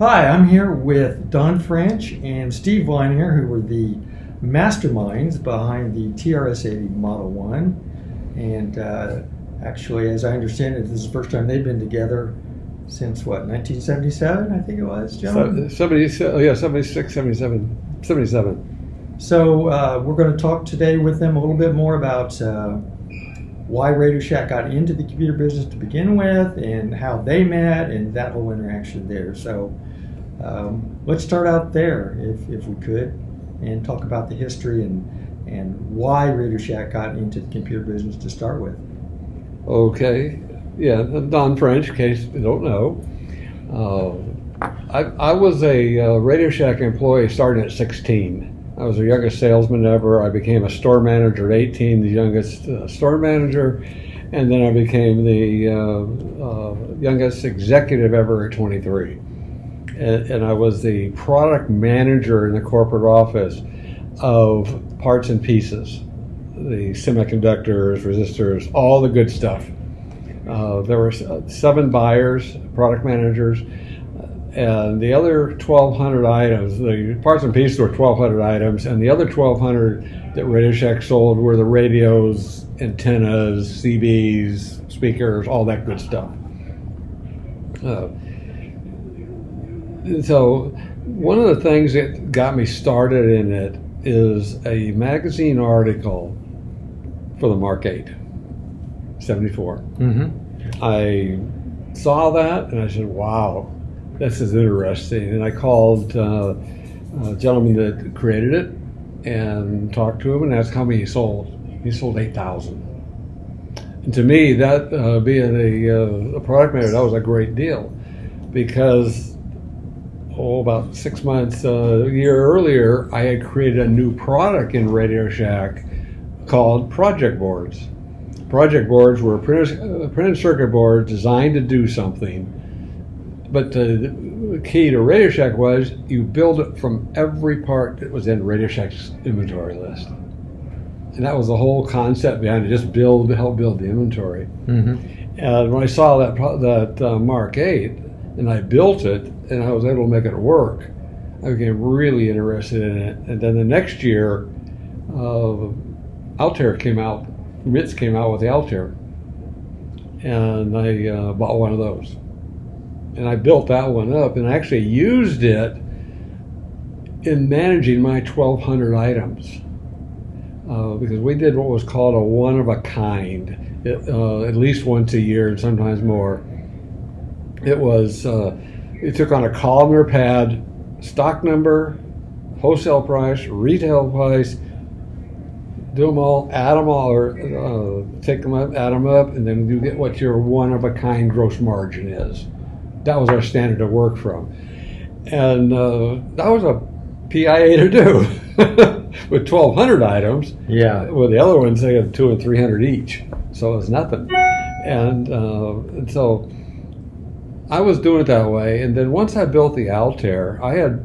Hi, I'm here with Don French and Steve Leininger, who were the masterminds behind the TRS-80 Model 1. And actually, as I understand it, this is the first time they've been together since, 1977, I think it was, gentlemen? 76, 77. So we're going to talk today with them a little bit more about why Radio Shack got into the computer business to begin with and how they met and that whole interaction there. So let's start out there, if we could, and talk about the history and why Radio Shack got into the computer business to start with. Okay. Yeah, Don French, in case you don't know. I was a Radio Shack employee starting at 16. I was the youngest salesman ever. I became a store manager at 18, the youngest store manager, and then I became the youngest executive ever at 23. And I was the product manager in the corporate office of parts and pieces, the semiconductors, resistors, all the good stuff. There were 7 buyers, product managers, and the other 1,200 items, the parts and pieces were 1,200 items, and the other 1,200 that Radio Shack sold were the radios, antennas, CBs, speakers, all that good stuff. So one of the things that got me started in it is a magazine article for the Mark 8, 74. Mm-hmm. I saw that and I said, wow, this is interesting. And I called a gentleman that created it and talked to him and asked how many he sold. He sold 8,000. And to me, that being a product manager, that was a great deal because about 6 months, a year earlier, I had created a new product in Radio Shack called project boards. Project boards were printed circuit boards designed to do something, but the key to Radio Shack was you build it from every part that was in Radio Shack's inventory list. And that was the whole concept behind it, just help build the inventory. Mm-hmm. And when I saw that Mark 8, and I built it, and I was able to make it work, I became really interested in it. And then the next year, Altair came out, MITS came out with the Altair, and I bought one of those. And I built that one up, and I actually used it in managing my 1,200 items. Because we did what was called a one-of-a-kind, at least once a year and sometimes more. It was, it took on a columnar pad, stock number, wholesale price, retail price, do them all, add them all, or take them up, add them up, and then you get what your one-of-a-kind gross margin is. That was our standard to work from. And that was a PIA to do with 1,200 items. Yeah. With the other ones, they had 200 and 300 each. So it was nothing. And so I was doing it that way. And then once I built the Altair, I had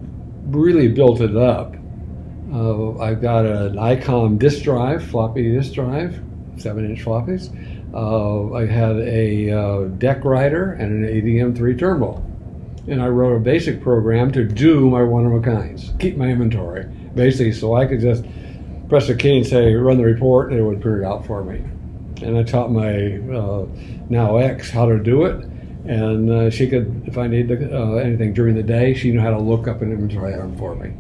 really built it up. I got an ICOM disk drive, floppy disk drive, 7-inch floppies. I had a deck writer and an ADM3 turbo. And I wrote a basic program to do my one-of-a-kinds, keep my inventory, basically, so I could just press a key and say, run the report, and it would print it out for me. And I taught my now ex how to do it, and she could, if I needed anything during the day, she knew how to look up an inventory item for me.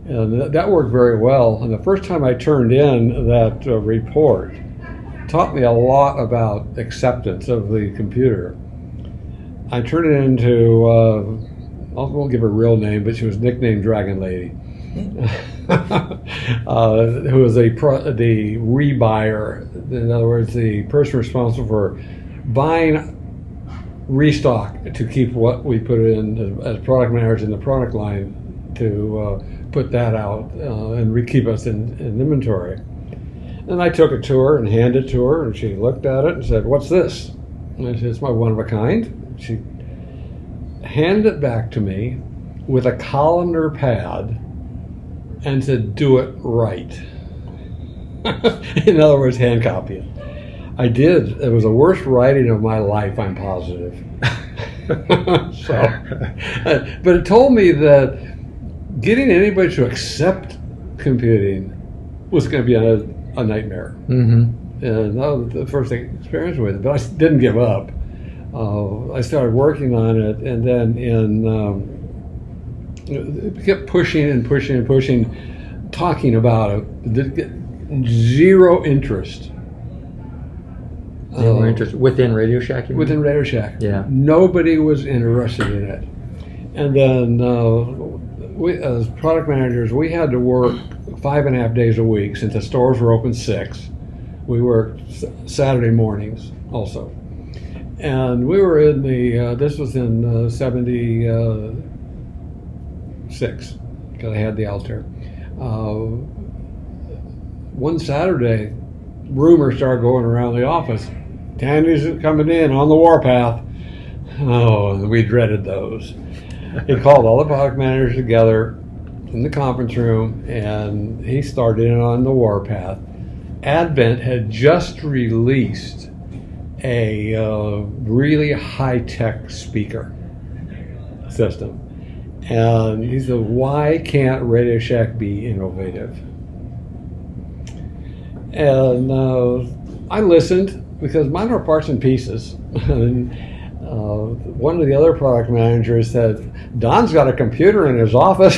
And that worked very well. And the first time I turned in that report, taught me a lot about acceptance of the computer. I turned it into, I won't give her a real name, but she was nicknamed Dragon Lady, who was the rebuyer. In other words, the person responsible for buying restock to keep what we put in as product managers in the product line to put that out and keep us in inventory. And I took it to her and handed it to her, and she looked at it and said, "What's this?" And I said, "It's my one-of-a-kind." She handed it back to me with a columnar pad and said, "Do it right." In other words, hand copy it. I did. It was the worst writing of my life, I'm positive. But it told me that getting anybody to accept computing was going to be a nightmare. Mm-hmm. And that was the first experience with it. But I didn't give up. I started working on it, and then it kept pushing and pushing and pushing, talking about it. Zero interest. Zero interest within Radio Shack? You mean? Within Radio Shack. Yeah. Nobody was interested in it. And then we, as product managers, we had to work 5.5 days a week since the stores were open 6. We worked Saturday mornings also. And we were in the, this was in 76, because I had the Altair. One Saturday, rumors started going around the office. Tandy's coming in on the warpath. Oh, we dreaded those. He called all the product managers together in the conference room, and he started in on the warpath. Advent had just released a really high-tech speaker system. And he said, why can't Radio Shack be innovative? And I listened, because mine are parts and pieces. And one of the other product managers said, Don's got a computer in his office.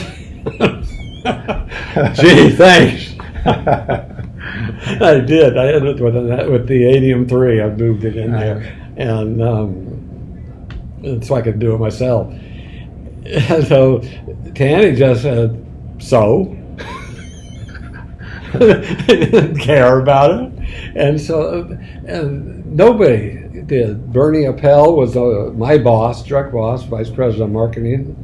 Gee, thanks. I did. I ended with the Adium 3. I moved it in there, and so I could do it myself. And so Tandy just said, so? Didn't care about it. And so nobody did. Bernie Appel was my boss, direct boss, vice president of marketing.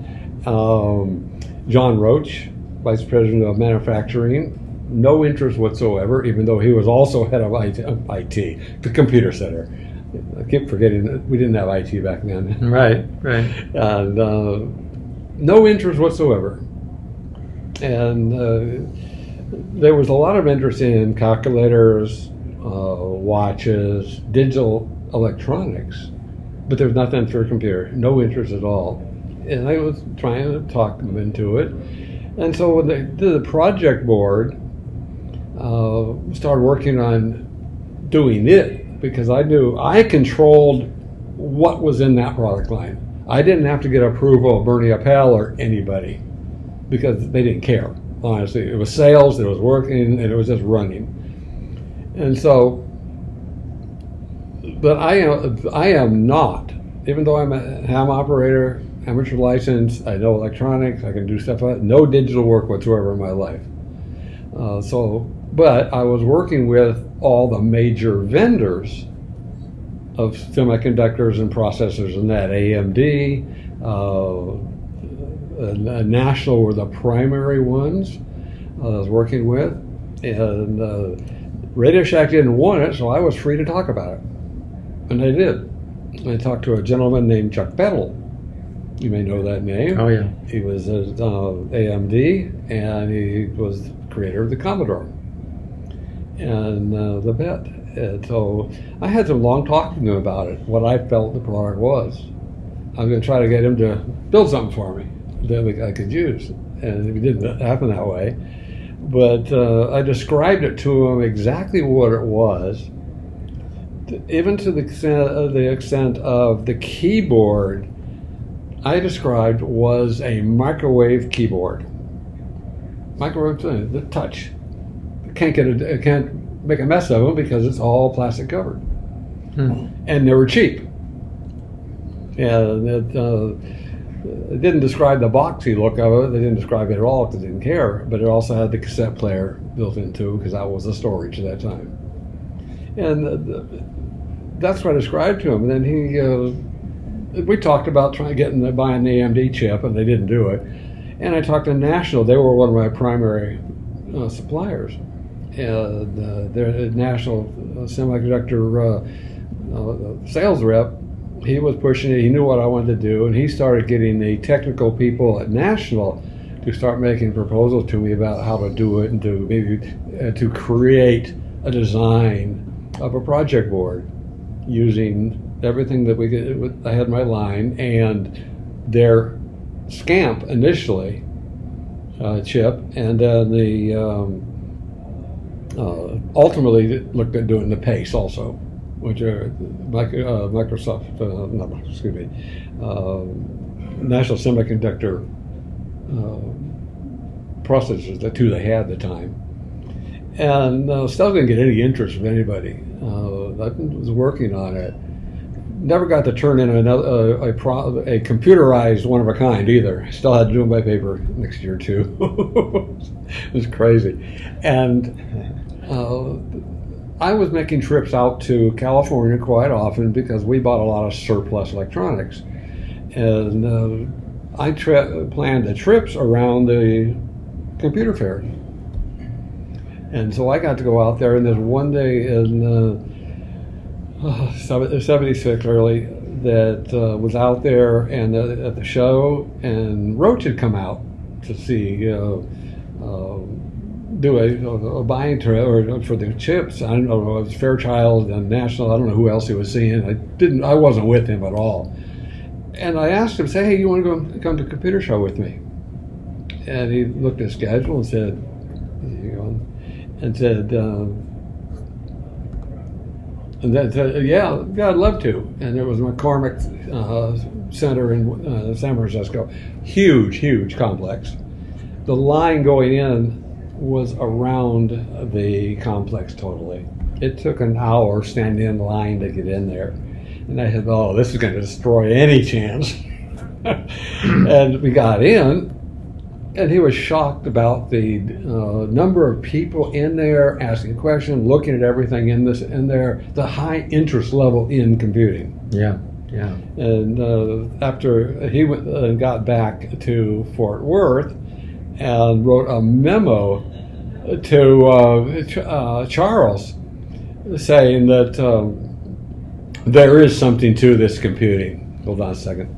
John Roach, vice president of manufacturing. No interest whatsoever, even though he was also head of IT, the computer center. I keep forgetting that we didn't have IT back then. Right. And no interest whatsoever. And there was a lot of interest in calculators, watches, digital electronics, but there was nothing for a computer. No interest at all. And I was trying to talk them into it. And so when they did the project board, started working on doing it, because I knew I controlled what was in that product line. I didn't have to get approval of Bernie Appel or anybody, because they didn't care. Honestly, it was sales, it was working, and it was just running. And so, but I am not, even though I'm a ham operator, amateur license, I know electronics, I can do stuff like that, no digital work whatsoever in my life. But I was working with all the major vendors of semiconductors and processors, and that AMD, National were the primary ones I was working with, and Radio Shack didn't want it, so I was free to talk about it, and I did. I talked to a gentleman named Chuck Bettel. You may know that name. Oh yeah. He was at AMD, and he was the creator of the Commodore and the BET. And so I had some long talking to him about it, what I felt the product was. I was going to try to get him to build something for me that I could use, and it didn't happen that way. But I described it to him exactly what it was, even to the extent of the keyboard I described was a microwave keyboard. Microwave, the touch. It can't make a mess of them because it's all plastic covered. And they were cheap. And it didn't describe the boxy look of it. They didn't describe it at all because they didn't care. But it also had the cassette player built into, because that was the storage at that time. And that's what I described to him. And then we talked about buying the AMD chip, and they didn't do it. And I talked to National. They were one of my primary suppliers. And their National Semiconductor sales rep, he was pushing it. He knew what I wanted to do, and he started getting the technical people at National to start making proposals to me about how to do it, and to maybe to create a design of a project board using everything that we could. I had my line and their scamp initially chip, and then the ultimately looked at doing the PACE also, which are Microsoft, National Semiconductor processors, the two they had at the time. And still didn't get any interest from anybody. I was working on it. Never got to turn in a computerized one of a kind either. Still had to do it by paper next year too. It was crazy. And I was making trips out to California quite often because we bought a lot of surplus electronics. And I planned the trips around the computer fair. And so I got to go out there, and there's one day in 76 early that was out there and at the show, and Roach had come out to see do a buying trip or for the chips. I don't know, it was Fairchild and National. I don't know who else he was seeing. I wasn't with him at all. And I asked him, say, hey, you want to come to a computer show with me? And he looked at his schedule and said, yeah, I'd love to. And there was McCormick Center in San Francisco, huge complex. The line going in was around the complex totally. It took an hour standing in line to get in there. And I said, oh, this is going to destroy any chance. And we got in, and he was shocked about the number of people in there asking questions, looking at everything in there, the high interest level in computing. Yeah. And after he went and got back to Fort Worth and wrote a memo to Charles saying that there is something to this computing. Hold on a second.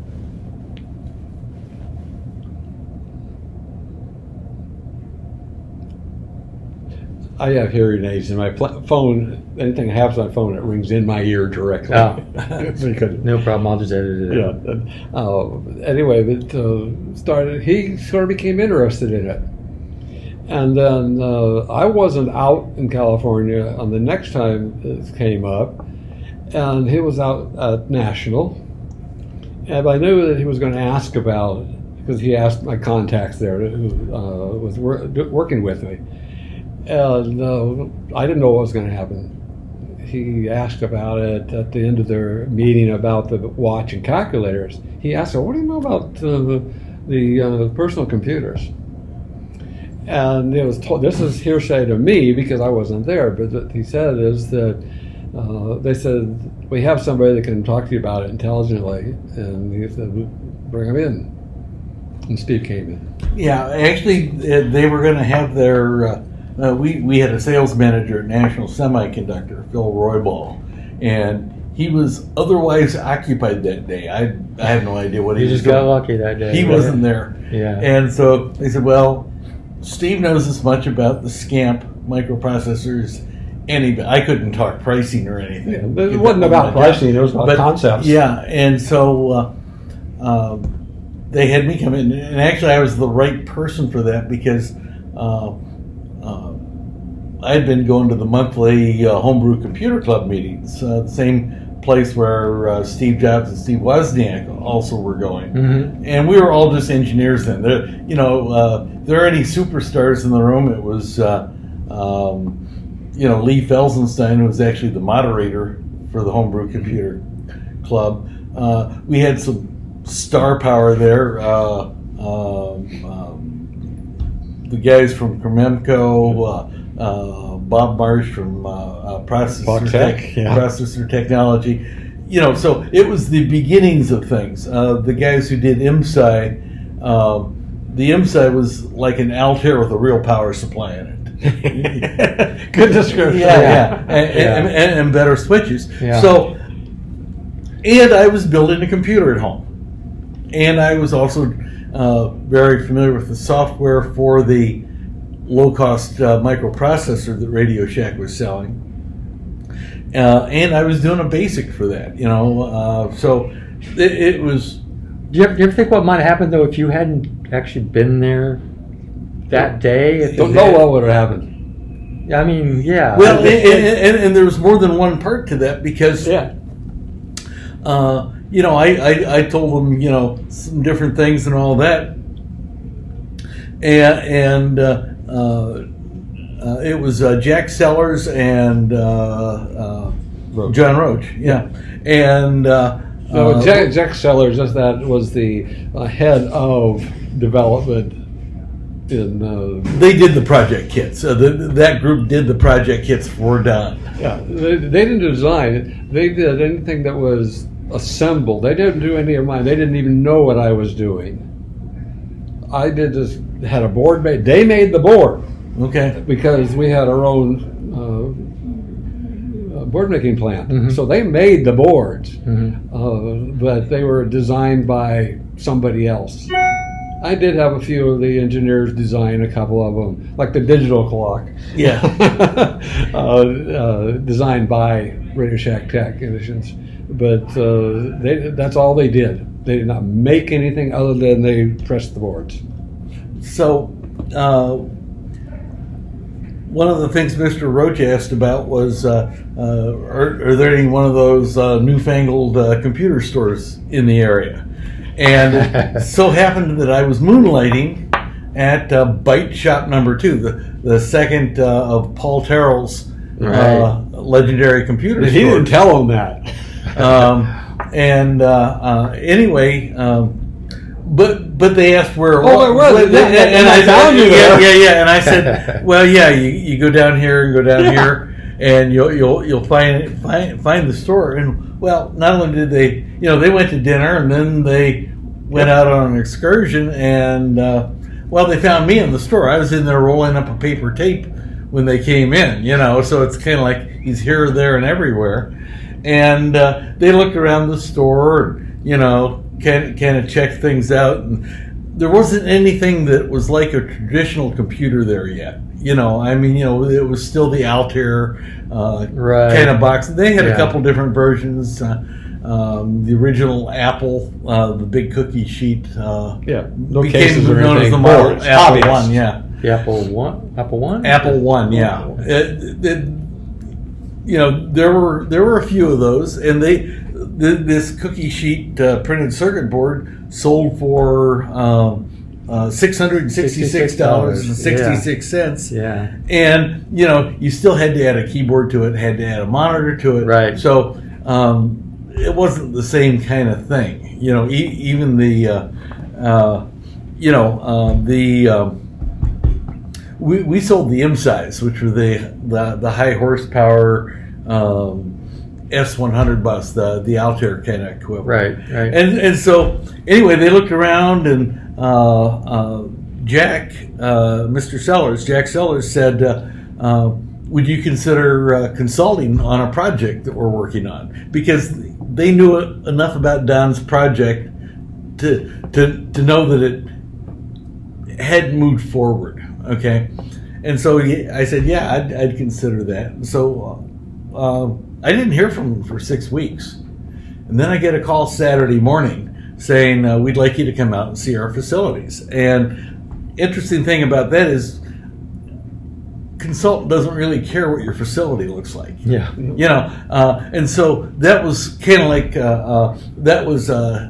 I have hearing aids, and my phone, anything that happens on my phone, it rings in my ear directly. Oh. No problem, I'll just edit it. Yeah. Anyway, he sort of became interested in it. And then I wasn't out in California on the next time it came up, and he was out at National. And I knew that he was going to ask about it, because he asked my contacts there who was working with me. And I didn't know what was going to happen. He asked about it at the end of their meeting about the watch and calculators. He asked, what do you know about the personal computers? And it was told, this is hearsay to me because I wasn't there, but what he said is that they said, we have somebody that can talk to you about it intelligently. And he said, bring him in. And Steve came in. Yeah, actually, they were going to have their... we had a sales manager at National Semiconductor, Phil Roybal, and he was otherwise occupied that day. I have no idea what he was doing. Got lucky that day. He wasn't there. Yeah. And so they said, well, Steve knows as much about the SCAMP microprocessors. I couldn't talk pricing or anything. Yeah, it wasn't about pricing, it was about concepts. Yeah, and so they had me come in, and actually I was the right person for that because I had been going to the monthly Homebrew Computer Club meetings, the same place where Steve Jobs and Steve Wozniak also were going. Mm-hmm. And we were all just engineers then. There are any superstars in the room. It was, Lee Felsenstein, who was actually the moderator for the Homebrew Computer Club. We had some star power there. The guys from Krememco, Bob Marsh from Processor Technology. So it was the beginnings of things. The guys who did IMSI, the IMSI was like an Altair with a real power supply in it. Good description. Yeah. And better switches. Yeah. So, and I was building a computer at home. And I was also very familiar with the software for the low-cost microprocessor that Radio Shack was selling. and I was doing a basic for that, so it was. Do you ever think what might have happened though if you hadn't actually been there that day? If Don't know what would have happened. I mean, yeah. Well, and there was more than one part to that because, Yeah. I told them, some different things and all that, and it was Jack Sellers and John Roach, yeah, and Jack Sellers, that was the head of development in. they did the project kits. That group did the project kits for Don. Yeah, they didn't design it. They did anything that was assembled. They didn't do any of mine. They didn't even know what I was doing. I had a board made. They made the board Okay. because we had our own board making plant. Mhm. So they made the boards, Mhm. but they were designed by somebody else. I did have a few of the engineers design a couple of them, like the digital clock. Yeah. Designed by Radio Shack Technicians, but that's all they did. They did not make anything other than they pressed the boards. So, one of the things Mr. Roach asked about was, are there any one of those newfangled computer stores in the area? And it so happened that I was moonlighting at Byte Shop number 2, the second of Paul Terrell's Right. legendary computer He stores. didn't tell them that. Anyway, but they asked where. Oh, it was. and I found you there. Yeah. And I said, well, yeah, you go down here and go down here, and you'll find the store. And well, not only did they, they went to dinner and then they went out on an excursion, and they found me in the store. I was in there rolling up a paper tape when they came in, so it's kind of like he's here, there, and everywhere. And they looked around the store, kind of checked things out. And there wasn't anything that was like a traditional computer there yet. It was still the Altair Right. kind of box. They had a Yeah. couple different versions. The original Apple, the big cookie sheet, Yeah, no became cases or known as anything. the model Boards, Apple hobbyists. One. Yeah. The Apple One? Apple One? Apple One, yeah. Oh. There were a few of those, and this cookie sheet printed circuit board sold for $666.66. Yeah. And you still had to add a keyboard to it, had to add a monitor to it, Right. So it wasn't the same kind of thing. Even we sold the M size, which were the high horsepower S100 bus, the Altair kind of equivalent. Right. And so anyway, they looked around, and Jack Sellers said, would you consider consulting on a project that we're working on? Because they knew enough about Don's project to know that it had moved forward. Okay, and so I said, yeah, I'd consider that. So I didn't hear from him for 6 weeks, and then I get a call Saturday morning saying we'd like you to come out and see our facilities. And interesting thing about that is, consultant doesn't really care what your facility looks like. Yeah. And so that was kind of like that was A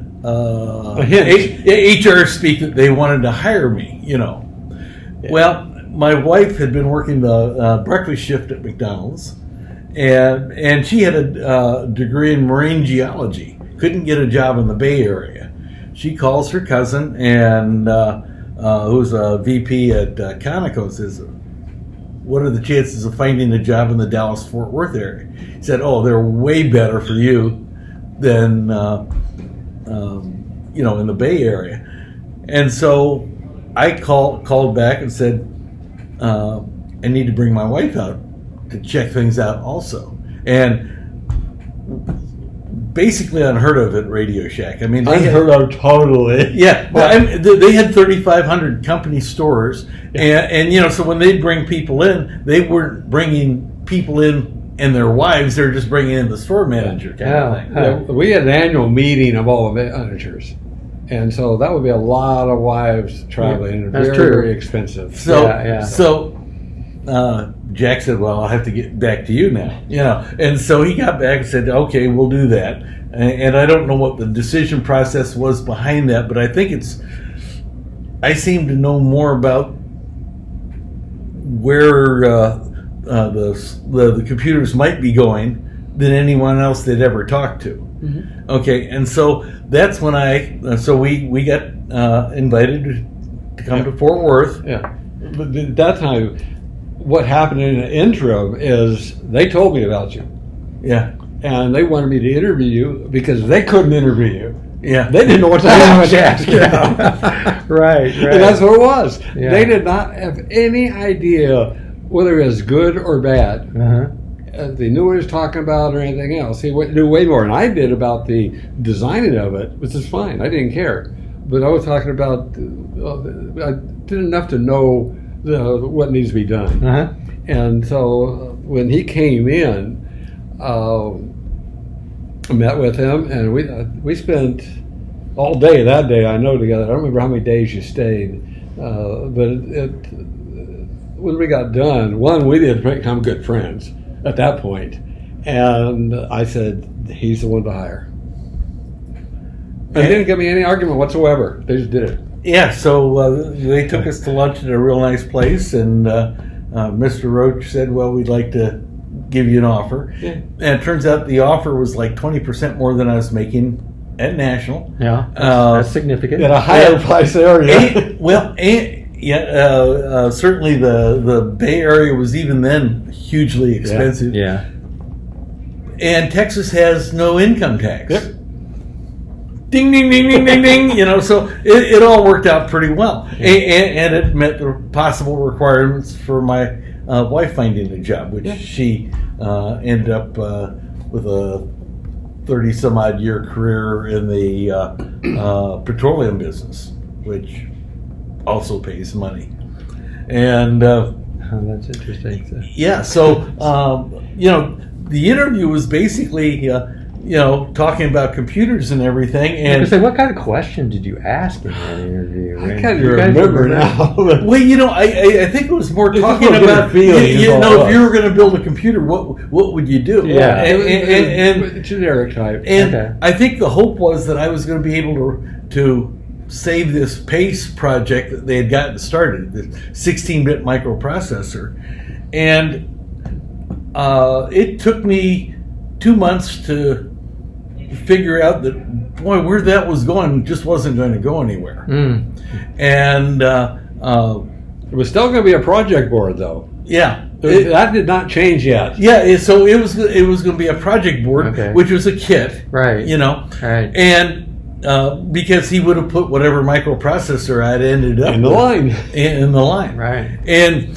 hint. HR speak that they wanted to hire me. Yeah. Well, my wife had been working the breakfast shift at McDonald's, and she had a degree in marine geology. Couldn't get a job in the Bay Area. She calls her cousin, and who's a VP at Conoco, says, what are the chances of finding a job in the Dallas-Fort Worth area? He said, oh, they're way better for you than in the Bay Area. And so I called back and said, I need to bring my wife out to check things out also. And basically unheard of at Radio Shack. I mean, Unheard of totally. Yeah, they had 3,500 company stores, and so when they'd bring people in, they weren't bringing people in and their wives, they're just bringing in the store manager kind of thing. Yeah, we had an annual meeting of all the managers. And so that would be a lot of wives traveling. That's very, true. very expensive. So Jack said, well, I'll have to get back to you now. And so he got back and said, okay, we'll do that. And I don't know what the decision process was behind that, but I think I seem to know more about where the computers might be going than anyone else they'd ever talked to. Mm-hmm. Okay, and so that's when we got invited to come to Fort Worth. Yeah, but at that time, what happened in the interim is they told me about you. Yeah, and they wanted me to interview you because they couldn't interview you. Yeah, they didn't know what to ask you. Right. And that's what it was. Yeah. They did not have any idea whether it was good or bad. Uh-huh. They knew what he was talking about or anything else. He knew way more than I did about the designing of it, which is fine. I didn't care. But I was talking about, I did enough to know what needs to be done. Uh-huh. And so when he came in, I met with him, and we spent all day that day, I know, together. I don't remember how many days you stayed, but when we got done, we did become good friends at that point, and I said, he's the one to hire. And they didn't give me any argument whatsoever. They just did it. Yeah, so they took us to lunch at a real nice place, and Mr. Roach said, well, we'd like to give you an offer. Yeah. And it turns out the offer was like 20% more than I was making at National. Yeah, that's significant. At a higher price area. Certainly the Bay Area was even then hugely expensive. Yeah. And Texas has no income tax. Yep. Ding, ding, ding, ding, ding, ding. So it all worked out pretty well. And it met the possible requirements for my wife finding a job, which she ended up with a 30-some-odd year career in the petroleum business, which also pays money. And that's interesting. yeah, so the interview was basically talking about computers and everything. And what kind of question did you ask in that interview? I can't remember now. Well, I think it was more talking about if you were going to build a computer, what would you do? Yeah, and generic type. And I think the hope was that I was going to be able to save this PACE project that they had gotten started, the 16-bit microprocessor, and it took me 2 months to figure out that, boy, where that was going just wasn't going to go anywhere. And it was still going to be a project board, though. Yeah. That did not change yet. Yeah, so it was going to be a project board, which was a kit. Right. Right. And because he would have put whatever microprocessor I'd ended up in the line. In the line. Right. And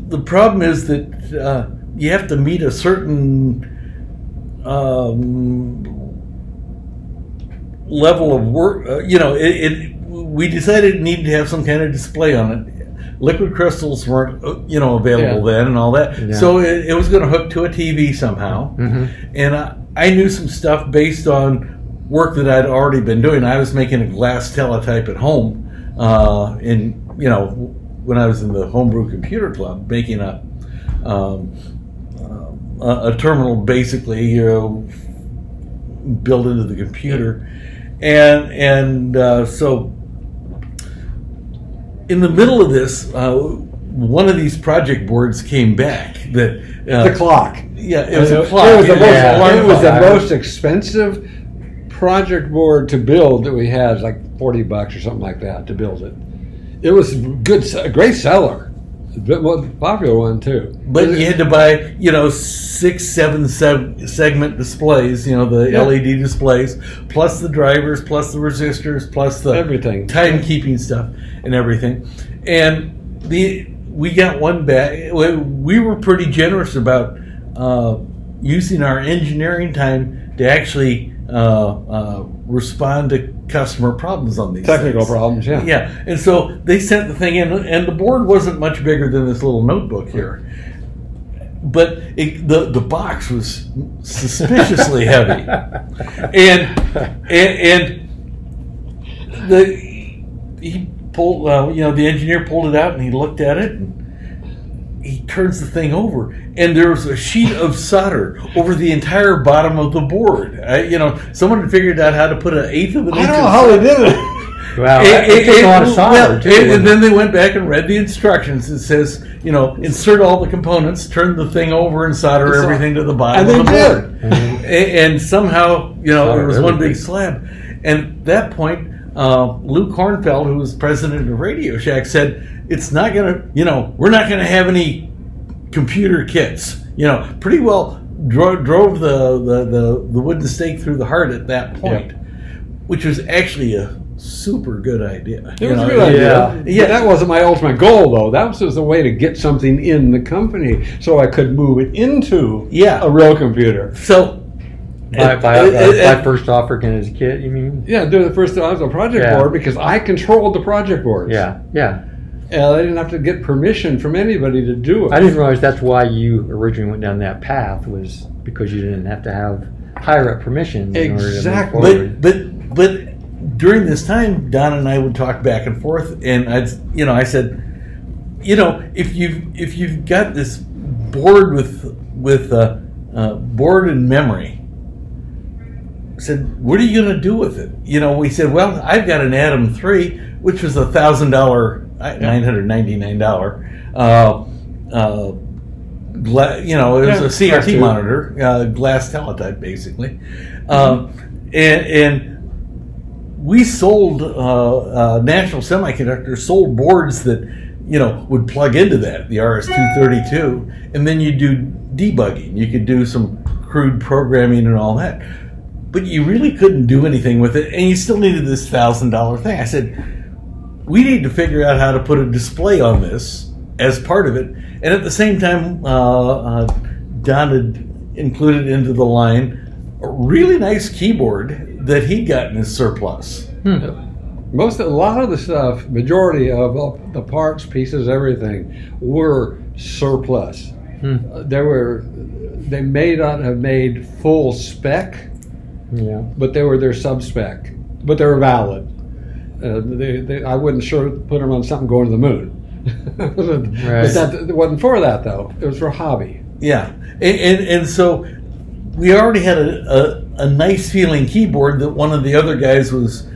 the problem is that you have to meet a certain level of work. We decided it needed to have some kind of display on it. Liquid crystals weren't, available then and all that. Yeah. So it was going to hook to a TV somehow. Mm-hmm. And I knew some stuff based on work that I'd already been doing. I was making a glass teletype at home, when I was in the homebrew computer club, making a terminal basically, built into the computer, and so in the middle of this, one of these project boards came back. The clock. Yeah, it was a clock. It was the most expensive project board to build that we had, like $40 or something like that to build it. It was a great seller. A bit more popular one too. But you had to buy, 6, 7 segment displays, the LED displays, plus the drivers, plus the resistors, plus the everything, timekeeping stuff and everything. And we got one back. We were pretty generous about using our engineering time to actually respond to customer problems on these technical things. Problems. Yeah, and so they sent the thing in, and the board wasn't much bigger than this little notebook here. but the box was suspiciously heavy, and he pulled, the engineer pulled it out and he looked at it and he turns the thing over and there was a sheet of solder over the entire bottom of the board. Someone had figured out how to put an eighth of an inch. I don't know how they did it. Wow, it took a lot of solder too. And then they went back and read the instructions. It says, insert all the components, turn the thing over, and solder everything to the bottom of the board. Mm-hmm. And somehow, it was one big slab. And at that point, Lou Kornfeld, who was president of Radio Shack, said, "It's not gonna, we're not gonna have any computer kits." Pretty well drove the wooden stake through the heart at that point, which was actually a super good idea. It was a good idea. Yeah, that wasn't my ultimate goal, though. That was just a way to get something in the company so I could move it into a real computer. So, by first off working as a kit, you mean? Yeah, do the first I was a project board because I controlled the project boards. Yeah. And I didn't have to get permission from anybody to do it. I didn't realize that's why you originally went down that path, was because you didn't have to have higher up permission. Exactly. In order to move forward. But during this time, Don and I would talk back and forth, and I said, if you've got this board with board and memory, I said, what are you going to do with it? We said, well, I've got an Atom 3, which was $1,000, $999. It was a CRT monitor, glass teletype, basically, and we sold National Semiconductor sold boards that would plug into that, the RS-232, and then you do debugging. You could do some crude programming and all that, but you really couldn't do anything with it, and you still needed this $1,000 thing. I said, we need to figure out how to put a display on this as part of it, and at the same time, Don had included into the line a really nice keyboard that he'd got in his surplus. A lot of the stuff, majority of the parts, pieces, everything, were surplus. They may not have made full spec, but they were their sub spec, but they were valid. I wouldn't sure put them on something going to the moon. Right. But it wasn't for that, though. It was for hobby. Yeah, and so we already had a nice feeling keyboard that one of the other guys was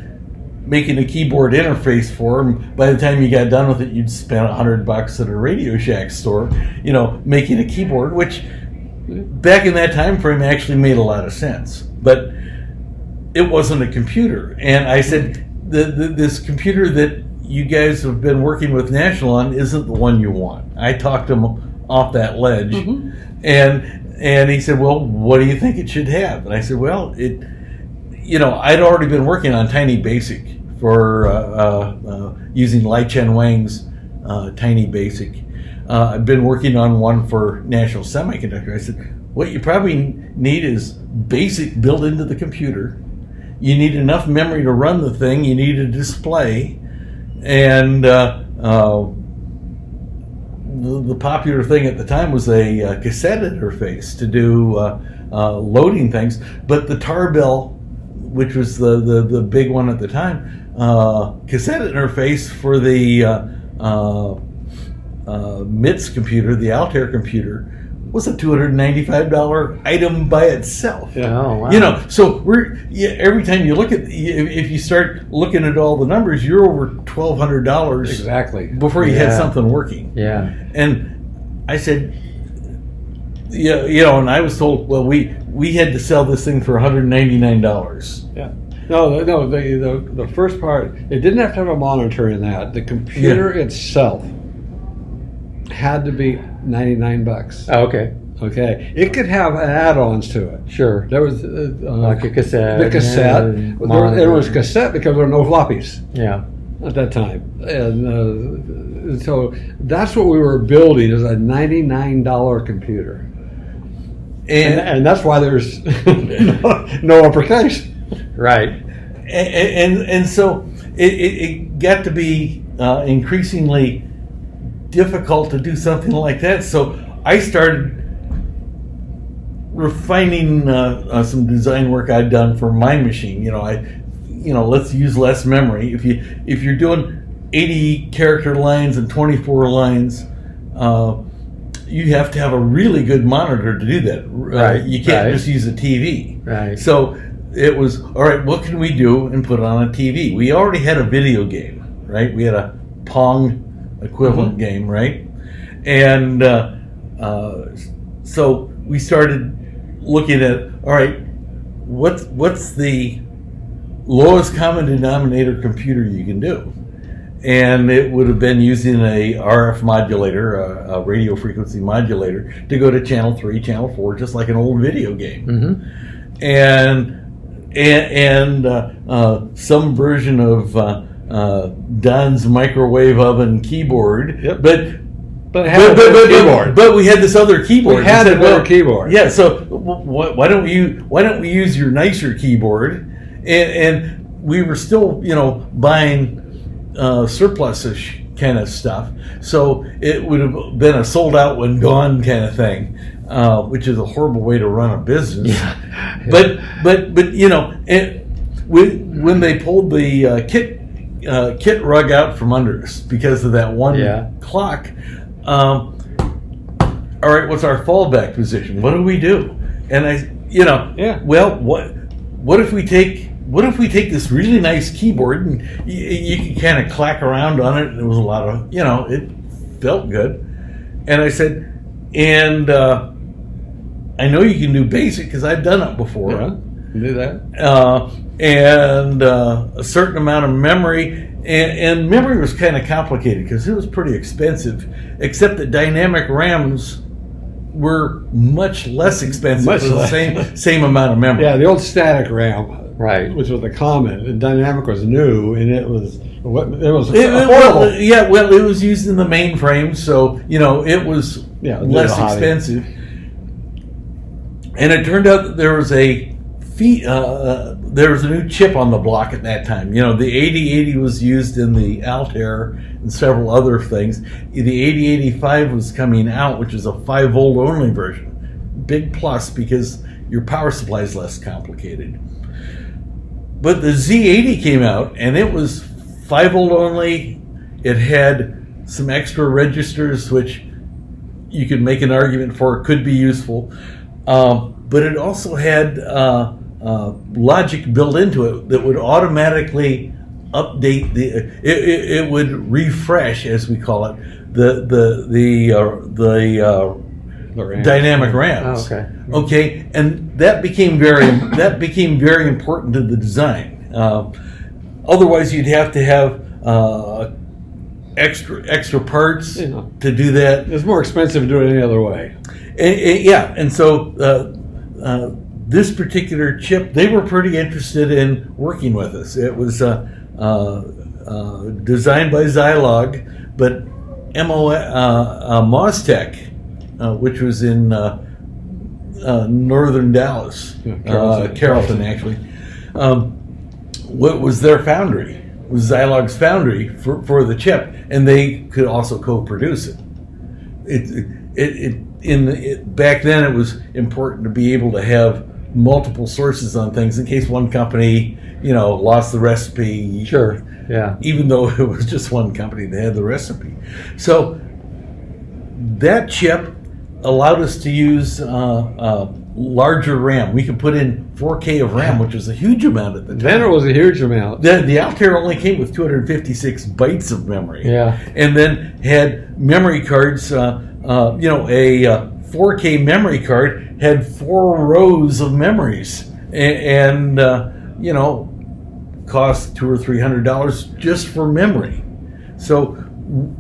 making a keyboard interface for, and by the time you got done with it, you'd spend $100 at a Radio Shack store, making a keyboard, which back in that time frame actually made a lot of sense. But it wasn't a computer, and I said, this computer that you guys have been working with National on isn't the one you want. I talked him off that ledge, and he said, well, what do you think it should have? And I said, well, I'd already been working on Tiny Basic for using Lai Chen Wang's Tiny Basic. I've been working on one for National Semiconductor. I said, what you probably need is BASIC built into the computer. You need enough memory to run the thing. You need a display. And the popular thing at the time was a cassette interface to do loading things. But the Tarbell, which was the big one at the time, cassette interface for the MITS computer, the Altair computer, was a $295 item by itself. Yeah. Oh, wow. So every time you look at, if you start looking at all the numbers, you're over $1,200 exactly before you had something working. Yeah. And I said, and I was told, well, we had to sell this thing for $199. Yeah. No. The first part, it didn't have to have a monitor in that. The computer itself had to be $99. Oh, okay. Okay. It could have add-ons to it. Sure. There was like a cassette. The cassette. It was cassette because there were no floppies. Yeah. At that time, and so that's what we were building, is a $99 computer, and that's why there's no uppercase. Right. And so it got to be increasingly difficult to do something like that. So I started refining some design work I'd done for my machine. Let's use less memory. If you're doing 80 character lines and 24 lines, you have to have a really good monitor to do that. Right, You can't right. just use a TV. Right. So it was, all right, what can we do and put on a TV? We already had a video game, right? We had a Pong equivalent game, right? And so we started looking at, all right, what's the lowest common denominator computer you can do? And it would have been using a RF modulator, a radio frequency modulator, to go to channel 3, channel 4, just like an old video game. Mm-hmm. And some version of Don's microwave oven keyboard. Yep. But it had a better keyboard. But we had this other keyboard. We had We a said, better keyboard. Yeah. So why don't we use your nicer keyboard? And we were still buying surplus-ish kind of stuff. So it would have been a sold out when gone kind of thing, which is a horrible way to run a business. Yeah. But when they pulled the kit rug out from under us because of that one clock, all right, what's our fallback position? What do we do? And well, what if we take this really nice keyboard and you can kind of clack around on it, and it was a lot of, it felt good. And I said, and I know you can do basic because I've done it before. Yeah, do that. And a certain amount of memory. And memory was kind of complicated because it was pretty expensive, except that dynamic RAMs were much less expensive Much for the less. same amount of memory. Yeah, the old static RAM. Right. Which was the common, and dynamic was new, and it was affordable. It was used in the mainframe, so it was less expensive. And it turned out that there was a new chip on the block at that time. The 8080 was used in the Altair and several other things. The 8085 was coming out, which is a 5-volt only version. Big plus because your power supply is less complicated. But the Z80 came out, and it was 5-volt only. It had some extra registers, which you could make an argument for could be useful. But it also had logic built into it that would automatically update it would refresh, as we call it, the dynamic RAMs. Oh, okay. Okay, and that became very important to the design. Otherwise, you'd have to have extra parts to do that. It's more expensive to do it any other way. And so this particular chip, they were pretty interested in working with us. It was designed by Zilog, but Mostech, which was in northern Dallas, Carrollton actually, what was their foundry, was Zilog's foundry for the chip, and they could also co-produce it. Back then it was important to be able to have multiple sources on things in case one company, lost the recipe. Sure. Yeah. Even though it was just one company that had the recipe. So that chip allowed us to use larger RAM. We could put in 4K of RAM, which was a huge amount at the time. Then it was a huge amount. The Altair only came with 256 bytes of memory. Yeah. And then had memory cards, a 4K memory card had 4 rows of memories, and cost $200 or $300 just for memory. So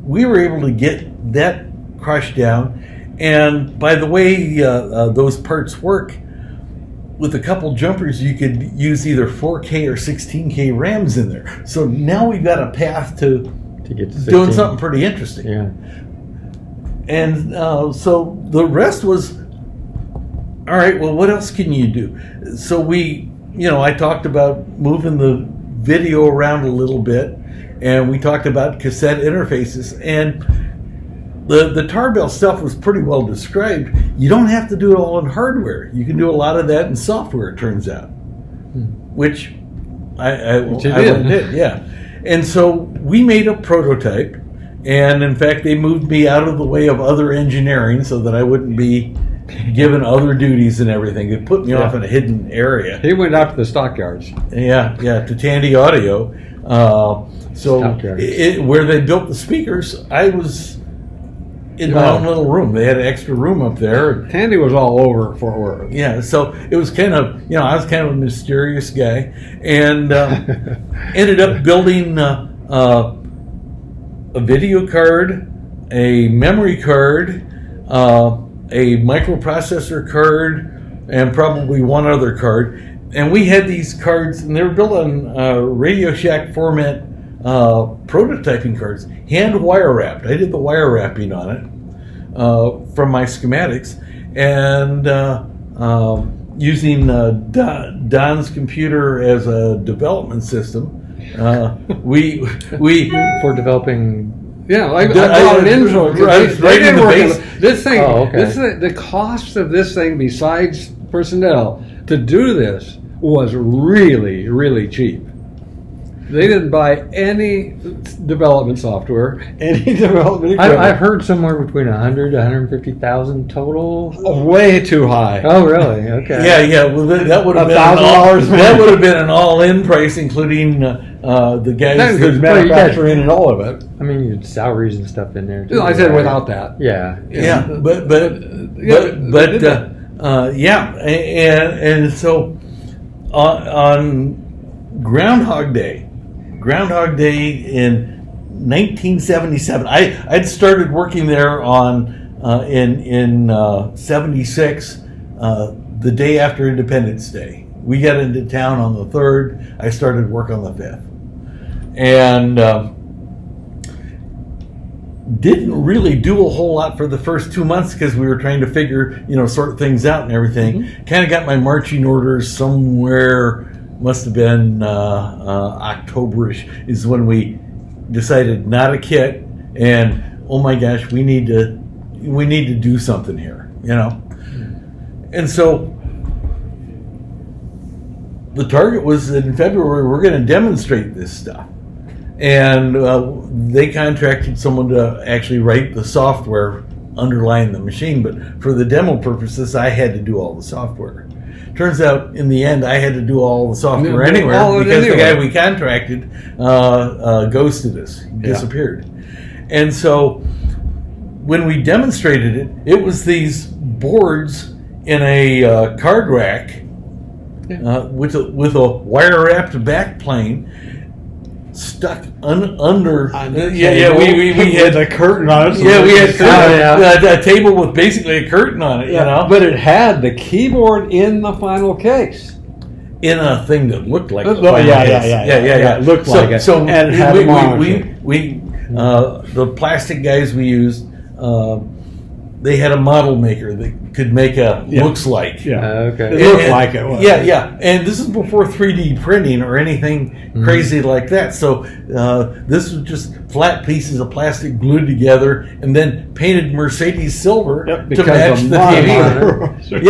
we were able to get that crushed down. And by the way those parts work, with a couple jumpers you could use either 4K or 16K RAMs in there. So now we've got a path to get to 16. doing something pretty interesting. Yeah. And so the rest was, all right, well, what else can you do? So I talked about moving the video around a little bit, and we talked about cassette interfaces. And the Tarbell stuff was pretty well described. You don't have to do it all in hardware. You can do a lot of that in software, it turns out. Which I did, yeah. And so we made a prototype, and in fact, they moved me out of the way of other engineering so that I wouldn't be given other duties and everything. It put me off in a hidden area. He went out to the stockyards. Yeah, to Tandy Audio. Where they built the speakers, I was in my own little room. They had an extra room up there. Tandy was all over Fort Worth. Yeah, so it was kind of, I was kind of a mysterious guy, and ended up building a video card, a memory card, a microprocessor card, and probably one other card. And we had these cards, and they were built on Radio Shack format prototyping cards, hand wire wrapped. I did the wire wrapping on it from my schematics, and using Don's computer as a development system. We for developing. Yeah, I brought it in. They didn't work on this thing. Oh, okay. The cost of this thing, besides personnel, to do this was really, really cheap. They didn't buy any development software, any development equipment. I've heard somewhere between 100 to 150,000 total. Way too high. Oh, really? Okay. Yeah. Well, that would have been $1,000. That would have been an all-in price, incling the guys That includes manufacturing and all of it. I mean, you had salaries and stuff in there too. I said without that. Yeah. And so on Groundhog Day in 1977, I'd started working there on in 76, the day after Independence Day. We got into town on the 3rd. I started work on the 5th, and didn't really do a whole lot for the first 2 months because we were trying to figure, sort things out and everything. Kind of got my marching orders somewhere. Must have been October-ish is when we decided not a kit, and oh my gosh, we need to do something here, And so the target was that in February we're going to demonstrate this stuff, and they contracted someone to actually write the software underlying the machine, but for the demo purposes, I had to do all the software. Turns out, in the end, I had to do all the software anyway because the guy we contracted ghosted us, disappeared. And so, when we demonstrated it was these boards in a card rack with a wire-wrapped back plane stuck under. We had a curtain on it. So we had a table with basically a curtain on it. But it had the keyboard in the final case. In a thing that looked like It looked like it. So and it had a monitor. The plastic guys we used, they had a model maker that could make a looks like. Okay. It looked like it was. And this is before 3D printing or anything crazy like that. So this was just flat pieces of plastic glued together and then painted Mercedes silver to match the TV.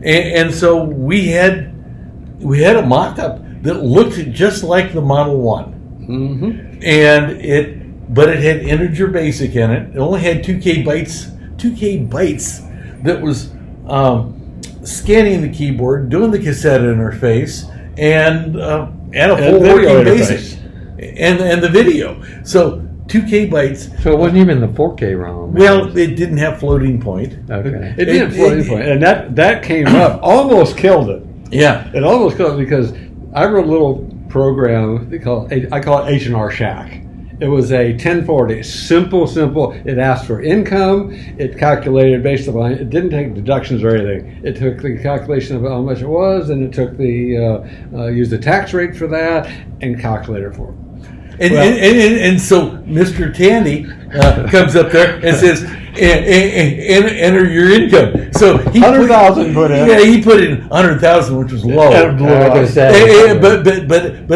And so we had a mock-up that looked just like the Model 1. And but it had integer basic in it. It only had 2K bytes that was scanning the keyboard, doing the cassette interface, and a full working basic, and the video. So 2K bytes. So it wasn't even the 4K ROM. Well, it didn't have floating point. Okay. It didn't have floating point, and that came up, almost killed it. Yeah, it almost killed it because I wrote a little program. I call it H&R Shack. It was a 1040, simple. It asked for income. It calculated based upon. It didn't take deductions or anything. It took the calculation of how much it was, and it took used the tax rate for that, and calculated for it. And so Mr. Tandy comes up there and says, enter your income. So he 100,000 put in. Yeah, he put in 100,000, which was low. But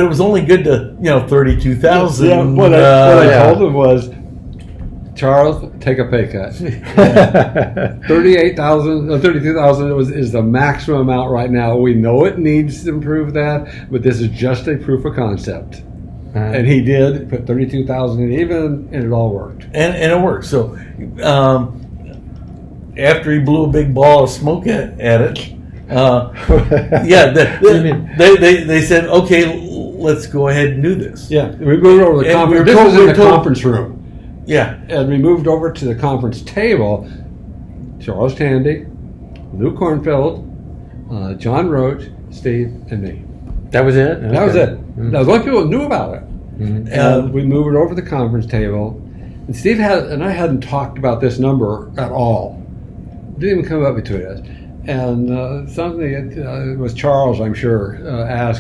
it was only good to 32,000. What I told him was Charles, take a pay cut. 32,000 is the maximum amount right now. We know it needs to improve that, but this is just a proof of concept. And he did put 32,000 in even, and it all worked. And it worked. So after he blew a big ball of smoke at it, they said, okay, let's go ahead and do this. Yeah, we moved over to the conference. This was in the conference room. Yeah. And we moved over to the conference table. Charles Tandy, Lou Kornfeld, John Roach, Steve, and me. That was it? Okay. That was it. That was the only people that knew about it. Mm-hmm. And we moved it over to the conference table. And Steve and I hadn't talked about this number at all. Didn't even come up between us. And something it was Charles, I'm sure,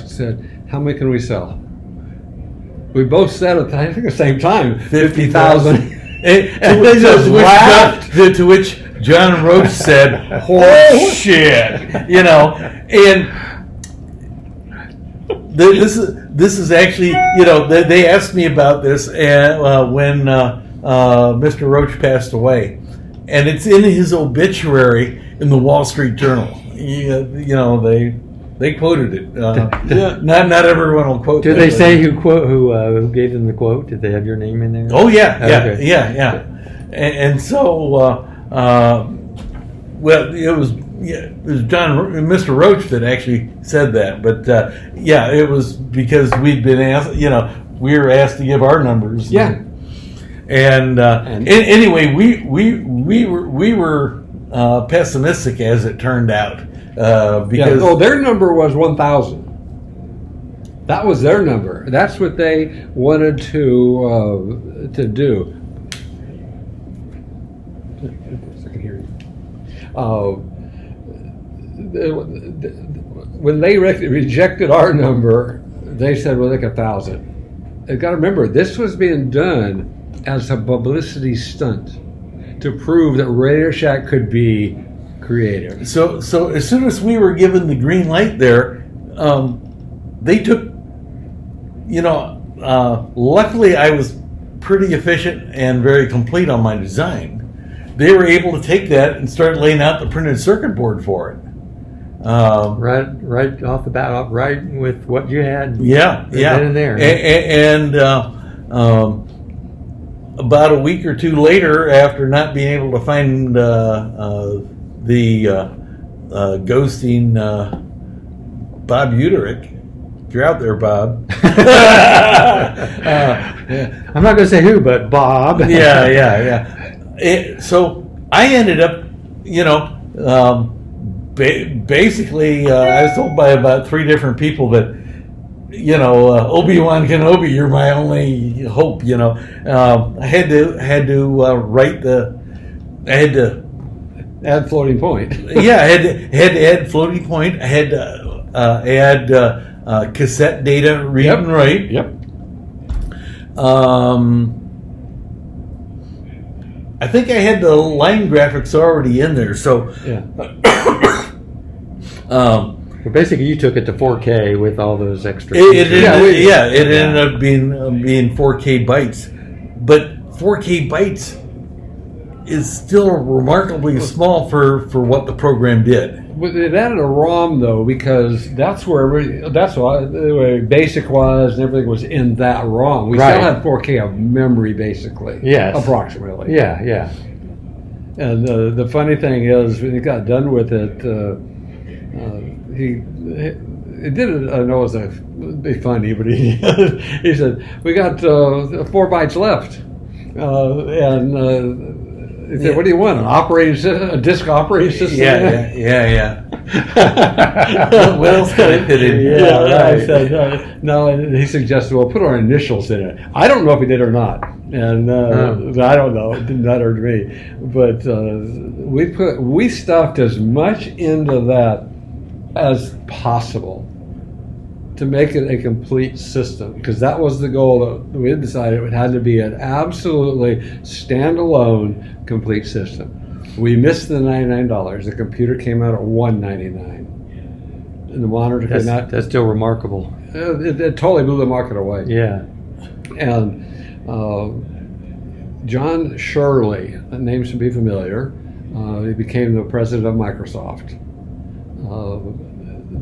said, how many can we sell? We both said at I think the same time, 50,000. And they just laughed. To which John Roach said, "Oh shit!" And this is actually, they asked me about this when Mr. Roach passed away, and it's in his obituary in the Wall Street Journal. They quoted it. Not everyone will quote. Did they say who gave them the quote? Did they have your name in there? Oh yeah, Okay. yeah. And so, well, it was Mr. Roach that actually said that. But it was because we'd been asked. We were asked to give our numbers. Yeah. And anyway, we were pessimistic as it turned out. Because their number was 1,000. That was their number. That's what they wanted to do. I can hear you. When they rejected our number, they said, "Well, like 1,000." You've got to remember, this was being done as a publicity stunt to prove that Radio Shack could be creative. So as soon as we were given the green light there, they took, luckily I was pretty efficient and very complete on my design. They were able to take that and start laying out the printed circuit board for it. Right off the bat, right with what you had. Yeah. Then and there. And about a week or two later, after not being able to find the ghosting Bob Uterick. If you're out there, Bob. I'm not going to say who, but Bob. Yeah. So I ended up, basically, I was told by about 3 different people that, Obi-Wan Kenobi, you're my only hope. I had to write I had to add floating point. Yeah, I had to add floating point. I had to add cassette data, read and write. Yep. I think I had the line graphics already in there, so. Yeah. Well, basically, you took it to 4K with all those extra. It ended up being 4K bytes, but 4K bytes is still remarkably small for what the program did. It added a ROM though, because that's where the basic was, and everything was in that ROM. We still had 4K of memory, basically. Yes. Approximately. Yeah. And the funny thing is, when he got done with it, he did it. I know it was be funny, but he said, "We got 4 bytes left," and. He said, "What do you want? A disk operating system?" Yeah. What else can I fit in? I said, no. And he suggested, "Well, put our initials in it." I don't know if he did or not, and I don't know. It didn't matter to me. But we stuffed as much into that as possible to make it a complete system, because that was the goal that we had decided. It had to be an absolutely standalone complete system. We missed the $99. The computer came out at $199, and the monitor could not. That's still remarkable. It totally blew the market away. Yeah. And John Shirley, that name should be familiar. He became the president of Microsoft.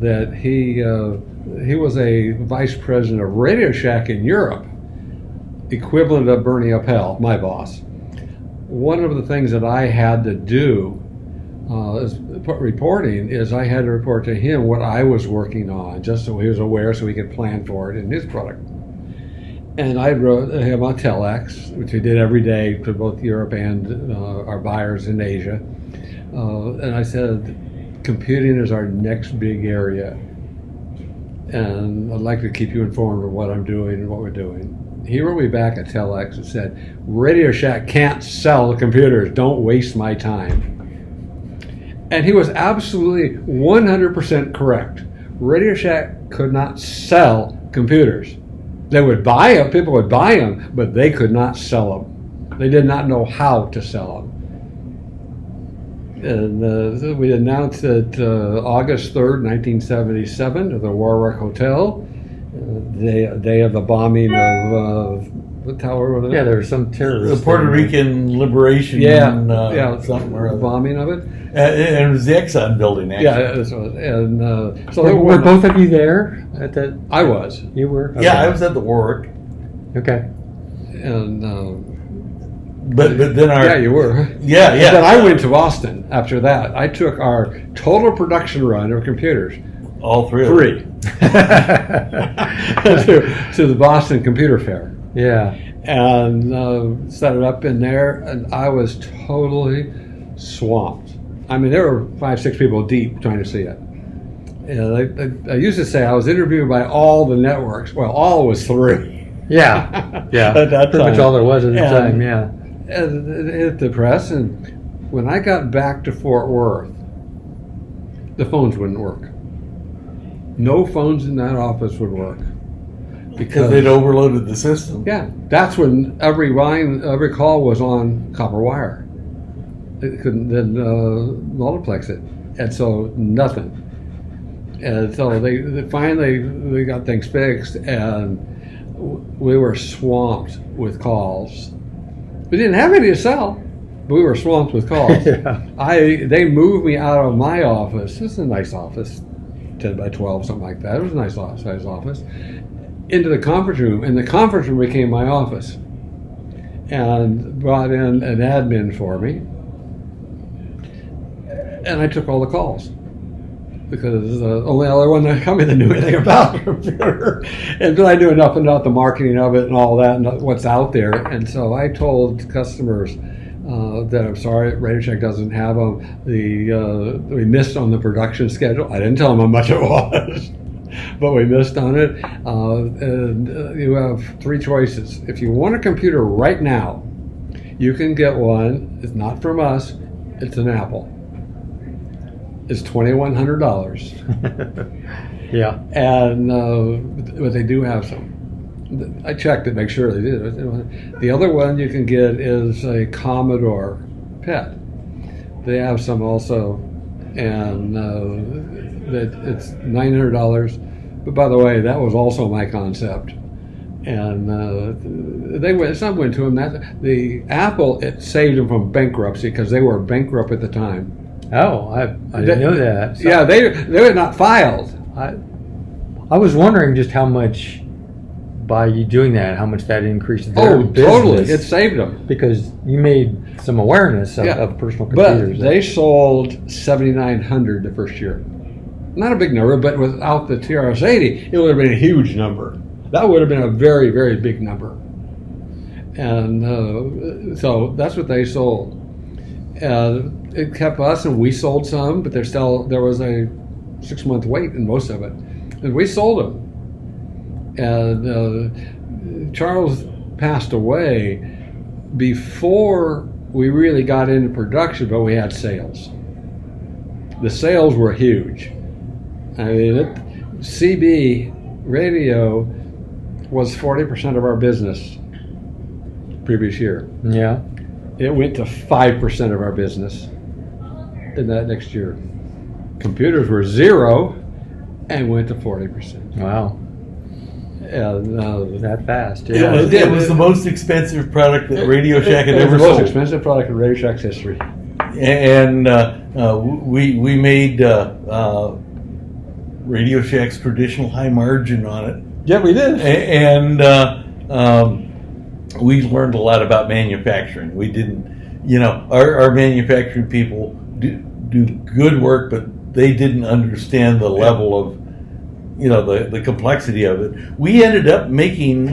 That he was a vice president of Radio Shack in Europe, equivalent of Bernie Appel, my boss. One of the things that I had to do as reporting is I had to report to him what I was working on, just so he was aware, so he could plan for it in his product. And I wrote him on Telex, which we did every day to both Europe and our buyers in Asia. And I said, computing is our next big area. And I'd like to keep you informed of what I'm doing and what we're doing. He wrote me back at Telex and said, Radio Shack can't sell the computers. Don't waste my time. And he was absolutely 100% correct. Radio Shack could not sell computers. They would buy them, people would buy them, but they could not sell them. They did not know how to sell them. And we announced it August 3rd, 1977, at the Warwick Hotel, day of the bombing of the tower. Yeah, there was some terrorist. The Puerto Rican liberation. Something or other. Bombing of it. And it was the Exxon building, actually. Yeah, it was, and so Were both of you there at that? I was. You were? Okay. Yeah, I was at the Warwick. Okay. And but then our yeah, you were. Yeah. Then I went to Boston after that. I took our total production run of computers. All three. to the Boston Computer Fair. Yeah. And set it up in there, and I was totally swamped. I mean, there were 5-6 people deep trying to see it. And I used to say I was interviewed by all the networks. Well, all was 3. Yeah. Yeah. At that pretty time. much all there was at the time. Yeah. And it hit the press, and when I got back to Fort Worth, the phones wouldn't work. No phones in that office would work. Because they'd overloaded the system. Yeah, that's when every call was on copper wire. It couldn't then multiplex it, and so nothing. And so they finally got things fixed, and we were swamped with calls. We didn't have any to sell, but we were swamped with calls. Yeah. They moved me out of my office. This is a nice office, 10 by 12, something like that. It was a nice size office. Into the conference room, and the conference room became my office, and brought in an admin for me, and I took all the calls because the only other one in the company that knew anything about the computer, and then I knew enough about the marketing of it and all that and what's out there, and so I told customers that I'm sorry, Radio Shack doesn't have them. We missed on the production schedule. I didn't tell them how much it was. But we missed on it. And you have 3 choices. If you want a computer right now, you can get one. It's not from us. It's an Apple. It's $2,100. Yeah. And but they do have some. I checked to make sure they did. The other one you can get is a Commodore PET. They have some also, and that it's $900. But by the way, that was also my concept. And some went to them. The Apple, it saved them from bankruptcy because they were bankrupt at the time. Oh, I didn't know that. So yeah, they were not filed. I was wondering just how much, by you doing that, how much that increased their business. Totally. It saved them. Because you made some awareness of personal computers. But they sold 7,900 the first year. Not a big number, but without the TRS-80, it would have been a huge number. That would have been a very, very big number. And so that's what they sold. It kept us, and we sold some, but there was a 6-month wait in most of it. And we sold them. And Charles passed away before we really got into production, but we had sales. The sales were huge. I mean, CB radio was 40% of our business previous year. Yeah. It went to 5% of our business in that next year. Computers were 0 and went to 40%. Wow. And That fast. It Yeah. was the most expensive product that Radio Shack had it was ever the most sold. expensive product in Radio Shack's history. And we made Radio Shack's traditional high margin on it. Yeah, we did. And we learned a lot about manufacturing. We didn't, our manufacturing people do good work, but they didn't understand the level of, the complexity of it. We ended up making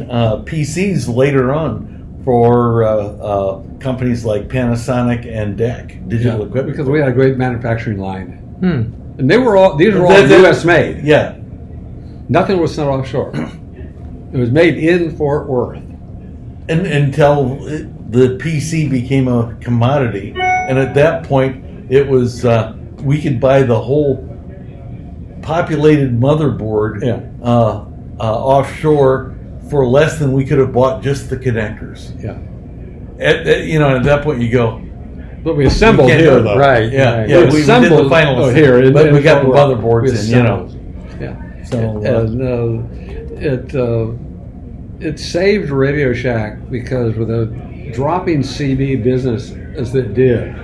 PCs later on for companies like Panasonic and DEC, Digital Equipment. Because we had a great manufacturing line. Hmm. And these were all U.S. made. Yeah. Nothing was sent offshore. It was made in Fort Worth. And until the PC became a commodity, and at that point it was we could buy the whole populated motherboard offshore for less than we could have bought just the connectors. Yeah. At that point you go, But we assembled can't here, do it. though. Right. yeah, right. yeah, we did the assembled final here, but we got the Fort Worth. motherboards We in, assembled. Yeah. So It saved Radio Shack because with a dropping CD business as it did,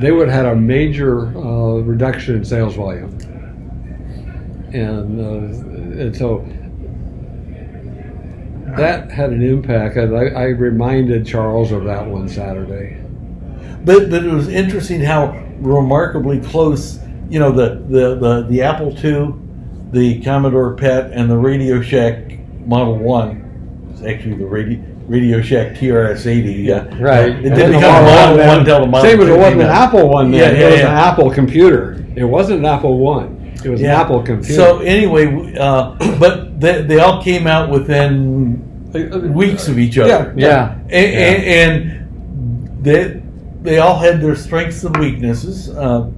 they would have had a major reduction in sales volume, and so that had an impact. And I reminded Charles of that one Saturday. But it was interesting how remarkably close, the Apple II, the Commodore PET, and the Radio Shack Model 1. It's actually the Radio Shack TRS-80. Right. It didn't become a Model 1 until the Model 2. Same as it wasn't an Apple one then. Yeah, It was yeah. an Apple computer. It wasn't an Apple one. It was an Apple computer. So anyway, but they all came out within weeks of each other. Yeah. And they all had their strengths and weaknesses. The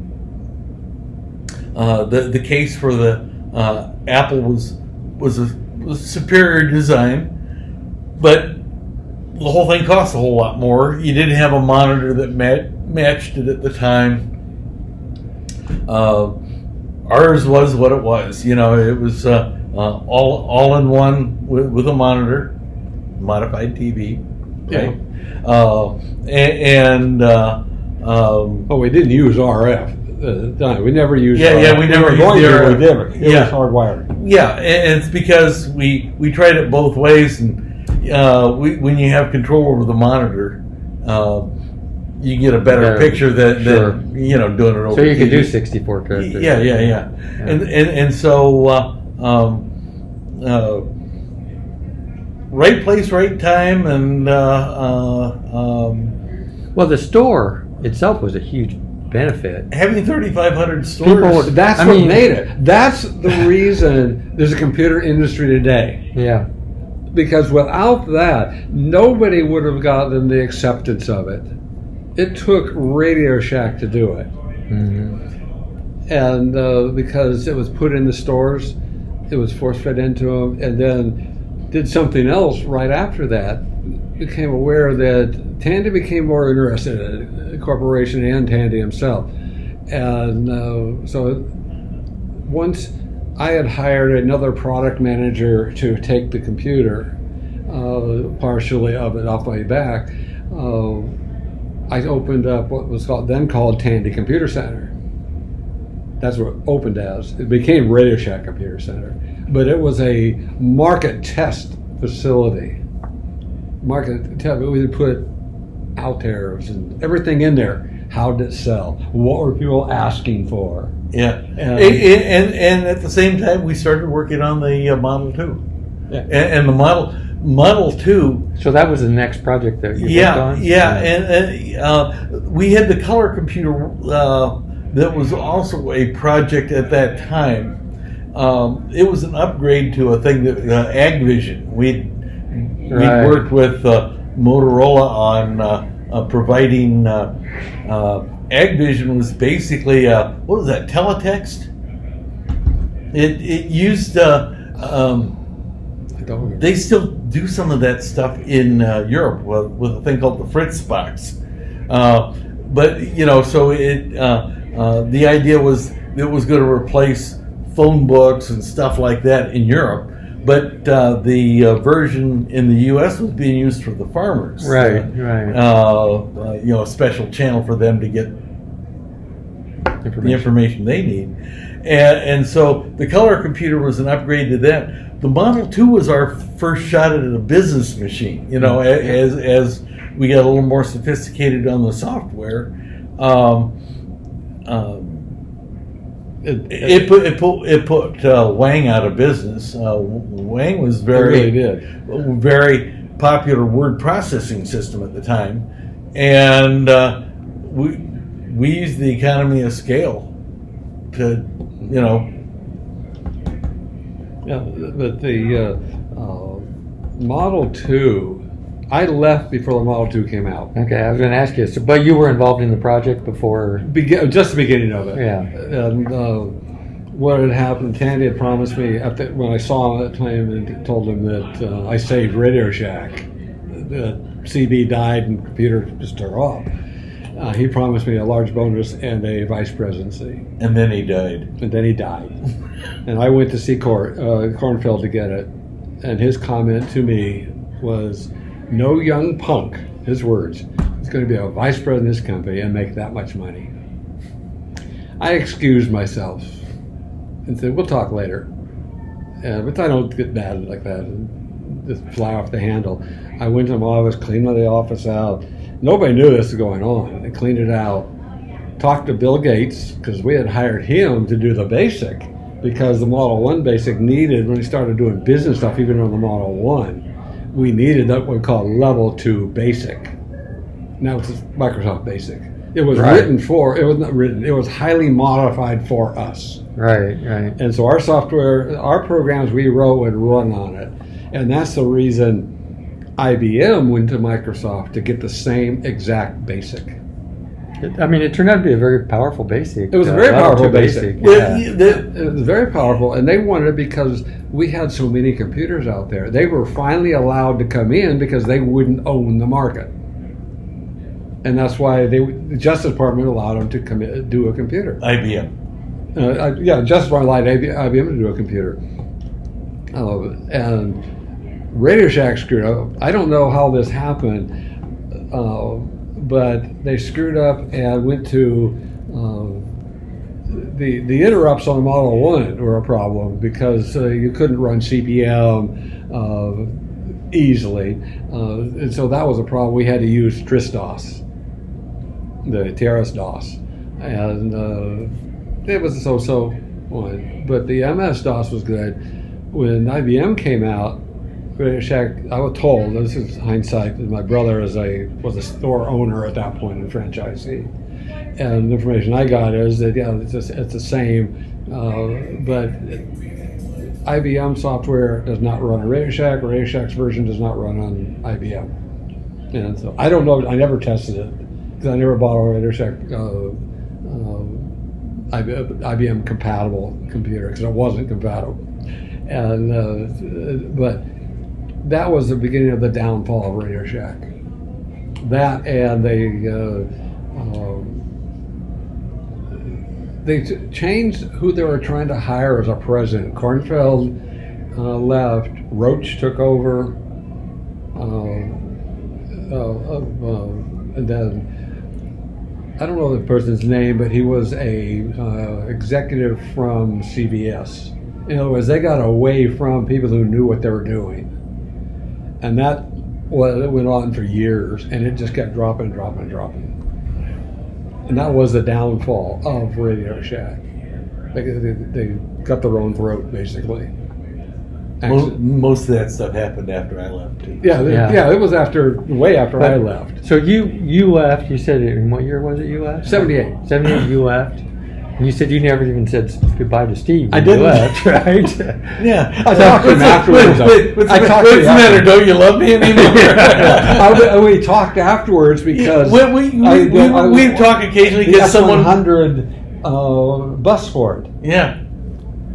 case for the Apple was a superior design, but the whole thing cost a whole lot more. You didn't have a monitor that matched it at the time. Ours was what it was. It was all in one with a monitor, modified TV. Right? We didn't use RF. We never used Yeah, RF. yeah, we never were going used to, RF. we didn't. It Yeah. was hardwired. Yeah, and it's because we tried it both ways, and when you have control over the monitor, you get a better picture than Sure. doing it over. So you could TV. do 64 characters. Yeah. And so right place, right time, and Well, the store itself was a huge benefit. having 3,500 stores. That's I what mean- made it. That's the reason there's a computer industry today. Yeah. Because without that, nobody would have gotten the acceptance of it. It took Radio Shack to do it. Mm-hmm. And because it was put in the stores, it was force-fed into them, and then did something else right after that. Became aware that Tandy became more interested in it, the corporation and Tandy himself. And so once I had hired another product manager to take the computer, partially of it off my back, I opened up what was called Tandy Computer Center. That's what it opened as. It became Radio Shack Computer Center. But it was a market test facility. We put Altairs and everything in there. How did it sell? What were people asking for? Yeah, and at the same time, we started working on the Model 2. Yeah. And the Model 2. So that was the next project that you worked on? And we had the color computer that was also a project at that time. It was an upgrade to a thing that AgVision. We'd worked with Motorola on providing. AgVision was basically what was that? Teletext. It used. They still do some of that stuff in Europe with a thing called the Fritz box. But so it the idea was it was going to replace phone books and stuff like that in Europe. but the version in the U.S. was being used for the farmers. Right. A special channel for them to get the information they need. And so the color computer was an upgrade to that. The Model 2 was our first shot at a business machine. As we got a little more sophisticated on the software, it put Wang out of business. Wang was very popular word processing system at the time, and we used the economy of scale to, Yeah, but the Model 2, I left before the Model 2 came out. Okay, I was going to ask you, but you were involved in the project before? Just the beginning of it. Yeah. And what had happened, Tandy had promised me, when I saw him at the time and told him that I saved Radio Shack, that CB died and the computer just took off. He promised me a large bonus and a vice presidency. And then he died. And I went to see Kornfeld to get it. And his comment to me was, "No young punk," his words, "is going to be a vice president of this company and make that much money." I excused myself and said, "We'll talk later." But I don't get mad like that and just fly off the handle. I went to my office, cleaned the office out. Nobody knew this was going on. I cleaned it out, talked to Bill Gates, because we had hired him to do the basic, because the Model 1 basic needed, when we started doing business stuff, even on the Model 1, we needed what we call level 2 basic. Now it's Microsoft Basic. It was written for, it was not written, it was highly modified for us. Right. And so our software, our programs we wrote would run on it. And that's the reason IBM went to Microsoft to get the same exact basic. It turned out to be a very powerful basic. It was a very powerful basic. Yeah. It was very powerful, and they wanted it because we had so many computers out there. They were finally allowed to come in because they wouldn't own the market. And that's why the Justice Department allowed them to do a computer. IBM. Justice Department allowed IBM to do a computer. And Radio Shack screwed up. I don't know how this happened, but they screwed up and went to the interrupts on the Model 1 were a problem because you couldn't run CP/M easily, and so that was a problem. We had to use TRS-DOS, the TRS-DOS, and it was a so-so one. But the MS-DOS was good. When IBM came out, Radio Shack, I was told, this is hindsight, that my brother was a store owner at that point and franchisee. And the information I got is that, it's the same, but IBM software does not run on Radio Shack, or Radio Shack's version does not run on IBM. And so I don't know, I never tested it, because I never bought a Radio Shack IBM compatible computer, because it wasn't compatible. And but that was the beginning of the downfall of Radio Shack. That, and they changed who they were trying to hire as a president. Kornfeld left, Roach took over, and then I don't know the person's name, but he was a executive from CBS. In other words, they got away from people who knew what they were doing. And that it went on for years, and it just kept dropping. And that was the downfall of Radio Shack. They cut their own throat, basically. Most of that stuff happened after I left, too. Yeah, it was way after I left. So you left, you said, in what year was it you left? 78. 78 you left. And you said you never even said goodbye to Steve. I didn't. You left, right? Yeah. I talked to him afterwards. What's the matter? Don't you love me anymore? We talked afterwards because we talk occasionally because someone S100 bus for it. Yeah.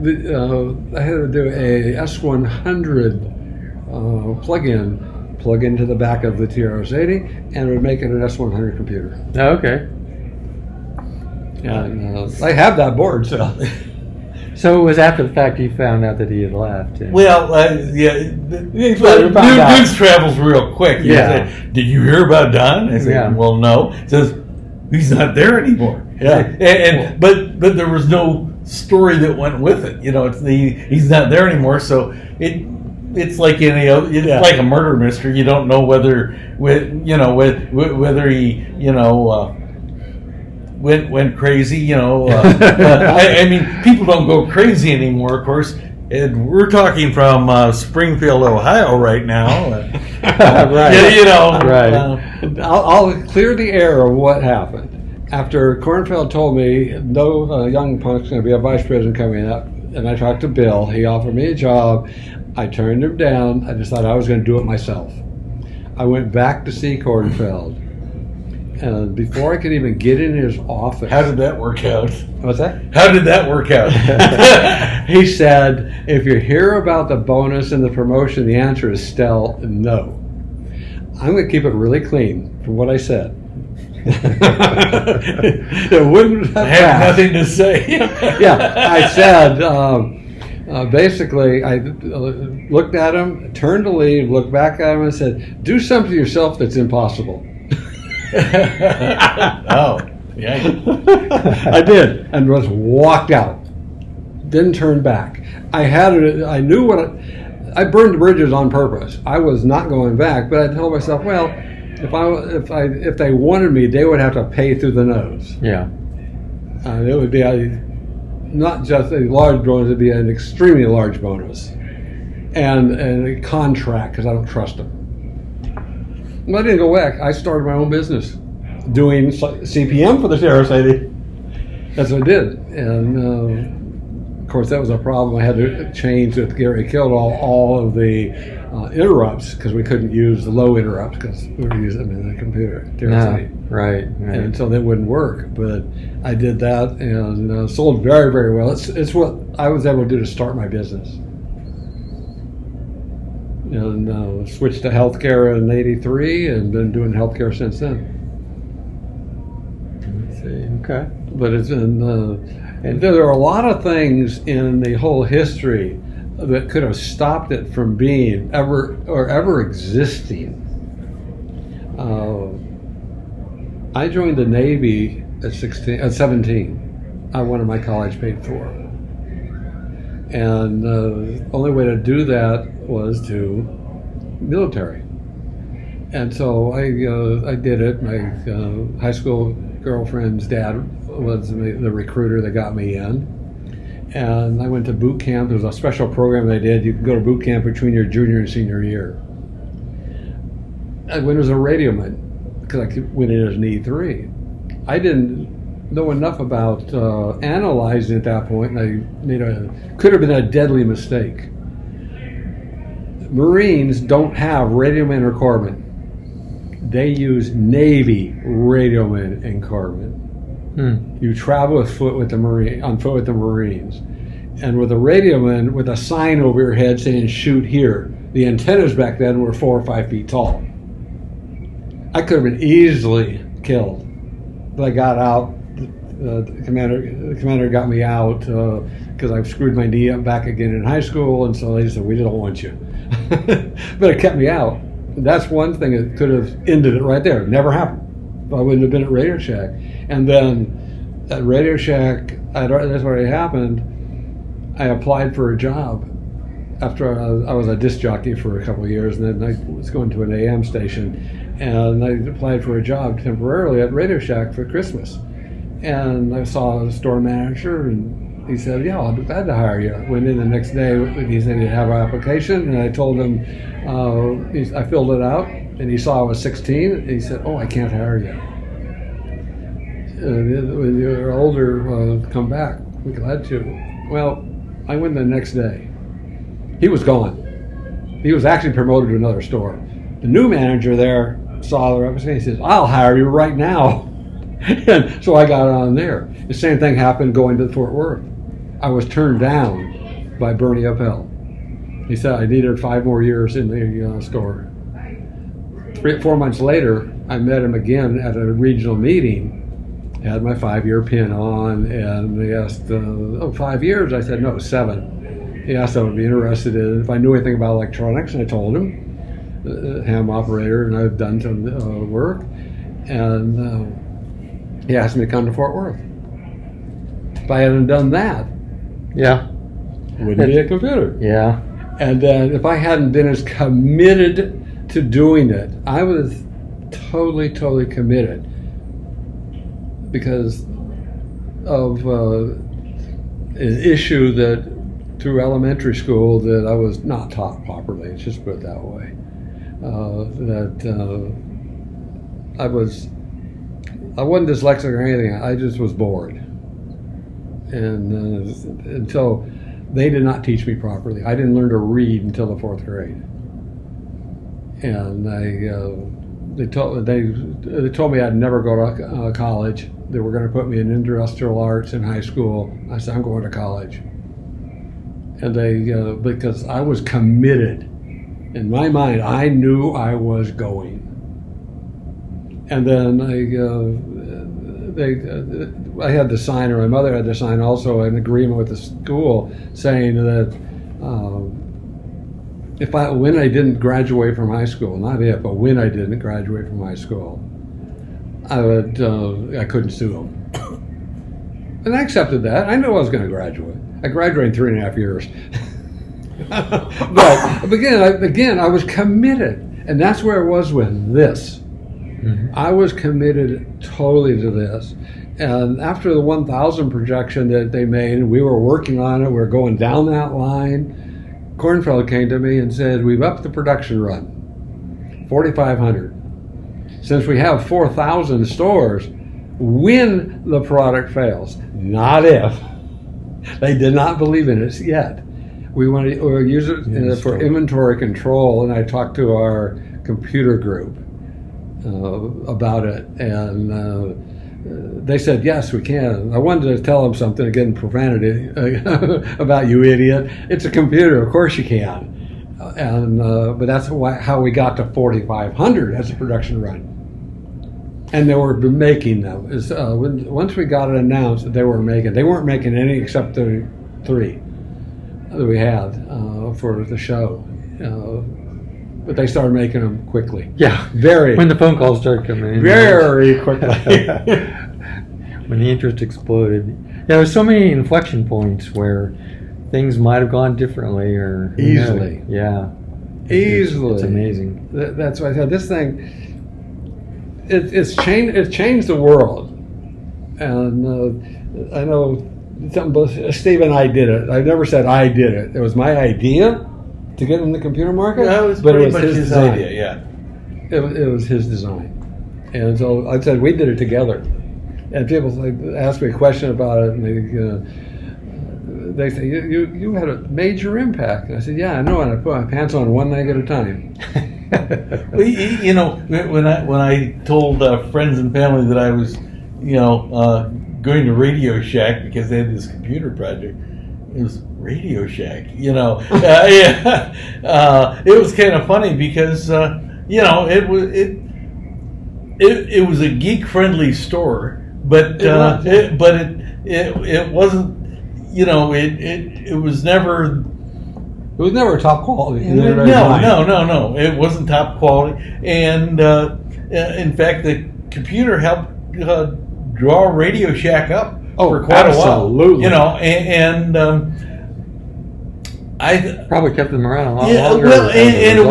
I had to do a S100 plug into the back of the TRS-80, and it would make it an S100 computer. Oh, okay. And I have that board, so So it was after the fact you found out that he had left. And Well, yeah, news travels real quick. You Yeah. say, did you hear about Don? I said, Yeah. well, no. He says, he's not there anymore. Yeah. But there was no story that went with it. You know, he's not there anymore. So it's like any other. It's Yeah. like a murder mystery. You don't know whether he went crazy. You know, I mean, people don't go crazy anymore, of course. And we're talking from Springfield, Ohio, right now. Right. Yeah, you know, Right. I'll clear the air of what happened. After Kornfeld told me no young punk's going to be a vice president coming up, and I talked to Bill, he offered me a job. I turned him down. I decided I was going to do it myself. I went back to see Kornfeld, and before I could even get in his office, how did that work out? what's that? How did that work out? He said, "If you hear about the bonus and the promotion, the answer is still no." I'm going to keep it really clean from what I said. It wouldn't have I have passed. nothing to say. Yeah, I said, basically, I looked at him, turned to leave, looked back at him, and said, "Do something to yourself that's impossible." Oh, yeah. I did, and just walked out. Didn't turn back. I knew I burned the bridges on purpose. I was not going back, but I told myself, well, if they wanted me, they would have to pay through the nose. Yeah. It would be not just a large bonus; it'd be an extremely large bonus, and a contract because I don't trust them. Well, I didn't go back. I started my own business, doing CPM for the TRS-80. That's what I did, and of course that was a problem. I had to change with Gary Kildall all of the interrupts because we couldn't use the low interrupts because we were using them in the computer. TRS-80. Right. And so that wouldn't work. But I did that and sold very, very well. It's what I was able to do to start my business. And switched to healthcare in '83 and been doing healthcare since then. Let's see. Okay. But it's been, and there are a lot of things in the whole history that could have stopped it from being ever existing. I joined the Navy at 17. I wanted my college paid for. And the only way to do that was to military. And so I did it. My high school girlfriend's dad was the recruiter that got me in. And I went to boot camp. There was a special program they did. You could go to boot camp between your junior and senior year. I went as a radioman because I went in as an E3. I didn't know enough about analyzing at that point, and I could have been a deadly mistake. Marines don't have radioman or corpsman. They use Navy radioman and corpsman. You travel on foot with the Marines, and with a radioman with a sign over your head saying "shoot here." The antennas back then were 4 or 5 feet tall. I could have been easily killed, but I got out. The commander got me out because I screwed my knee up back again in high school, and so they said, "We don't want you." But it kept me out. That's one thing that could have ended it right there. It never happened. I wouldn't have been at Radio Shack. And then at Radio Shack, that's already happened. I applied for a job after I was a disc jockey for a couple of years, and then I was going to an AM station, and I applied for a job temporarily at Radio Shack for Christmas. And I saw the store manager, and he said, "Yeah, I'll be glad to hire you." I went in the next day, and he said he'd have an application, and I told him, I filled it out, and he saw I was 16, and he said, "Oh, I can't hire you. When you're older, come back. We can let you." Well, I went the next day. He was gone. He was actually promoted to another store. The new manager there saw the representative. He says, "I'll hire you right now." And so I got on there. The same thing happened going to Fort Worth. I was turned down by Bernie Appel. He said I needed 5 more years in the store. 3 or 4 months later, I met him again at a regional meeting, had my 5-year pin on, and they asked, 5 years? I said, no, 7. He asked if I would be interested in if I knew anything about electronics, and I told him. Ham operator, and I've done some work, and he asked me to come to Fort Worth. If I hadn't done that, wouldn't be a computer. Yeah. And then if I hadn't been as committed to doing it, I was totally committed because of an issue that through elementary school that I was not taught properly. Let's just put it that way. I wasn't dyslexic or anything. I just was bored, and until they did not teach me properly. I didn't learn to read until the 4th grade, and they told me I'd never go to college. They were going to put me in industrial arts in high school. I said, I'm going to college, and because I was committed. In my mind, I knew I was going. And then I had to sign, or my mother had to sign also an agreement with the school saying that when I didn't graduate from high school, not if, but when I didn't graduate from high school, I couldn't sue them. And I accepted that. I knew I was going to graduate. I graduated in 3.5 years. but again, I was committed, and that's where it was with this. Mm-hmm. I was committed totally to this, and after the 1,000 projection that they made, and we were working on it, we were going down that line. Kornfeld came to me and said, "We've upped the production run, 4,500. Since we have 4,000 stores, when the product fails, not if." They did not believe in it yet. We want to use it for inventory control, and I talked to our computer group about it, and they said, yes, we can. I wanted to tell them something, again, profanity, about you idiot. It's a computer, of course you can. But that's how we got to 4,500 as a production run. And they were making them. Once we got it announced that they weren't making any except the 3 that we had for the show. But they started making them quickly. Yeah. Very. When the phone calls started coming in. Very quickly. When the interest exploded. Yeah, there's so many inflection points where things might have gone differently or... Easily. Yeah. Easily. It's amazing. That's why I said this thing... It's changed the world, and I know Steve and I did it. I never said I did it. It was my idea to get in the computer market. Yeah, it was but pretty it was much his his design. idea. Yeah, it was his design, and so I said we did it together. And people ask me a question about it, and they say you had a major impact. And I said, yeah, I know, and I put my pants on one leg at a time. Well, you know, when I told friends and family that I was, going to Radio Shack because they had this computer project, it was Radio Shack. It was kind of funny because it was a geek friendly store, but it wasn't. It was never. It was never top quality. No. It wasn't top quality, and in fact, the computer helped draw Radio Shack up for quite a while. Absolutely. And I probably kept them around a lot longer. Well, and it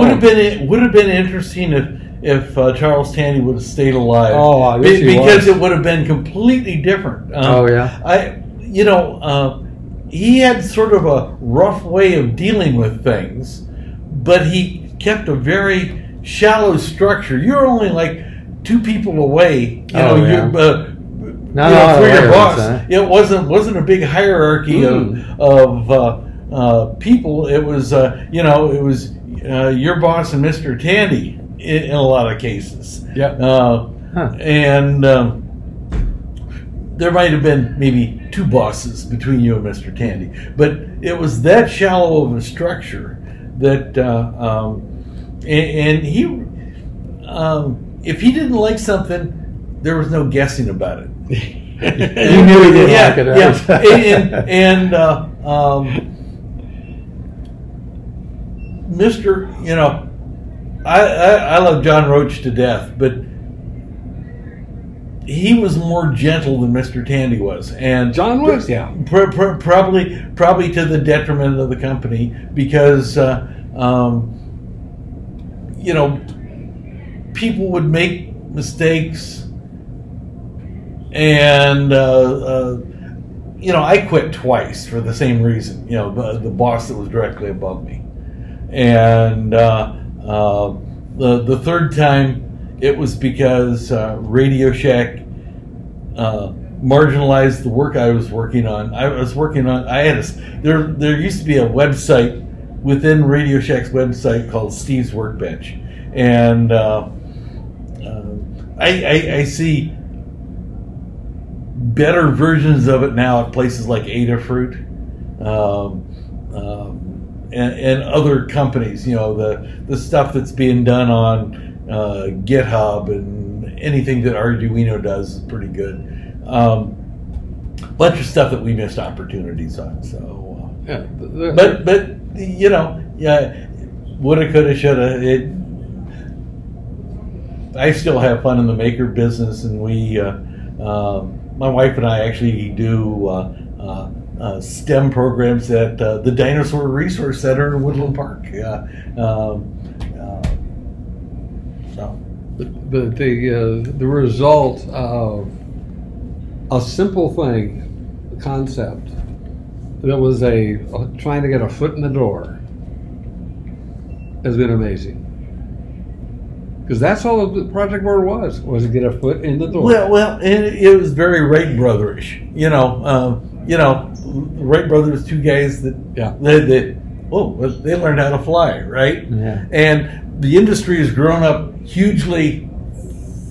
would have been interesting if Charles Tandy would have stayed alive. Oh, yes, because it would have been completely different. He had sort of a rough way of dealing with things, but he kept a very shallow structure. You're only like 2 people away, for your boss. It wasn't a big hierarchy of people. It was your boss and Mr. Tandy in a lot of cases. Yeah. And there might have been maybe 2 bosses between you and Mr. Tandy, but it was that shallow of a structure that, and he, if he didn't like something, there was no guessing about it. You knew he didn't like it, right? Mr. I love John Roach to death, but he was more gentle than Mr. Tandy was, and John was, yeah. Probably to the detriment of the company, because people would make mistakes, and I quit twice for the same reason. The boss that was directly above me, and the third time it was because Radio Shack marginalized the work I was working on. There used to be a website within Radio Shack's website called Steve's Workbench, and I see better versions of it now at places like Adafruit and other companies. The stuff that's being done on GitHub and anything that Arduino does is pretty good. Bunch of stuff that we missed opportunities on. So, Yeah. but woulda, coulda, shoulda. I still have fun in the maker business, and we, my wife and I actually do STEM programs at the Dinosaur Resource Center in Woodland Park. But the result of a simple thing, a concept, that was trying to get a foot in the door, has been amazing. Because that's all the project board was to get a foot in the door. Well, and it was very Wright Brotherish. Wright Brothers, two guys that they learned how to fly, right? Yeah. And the industry has grown up hugely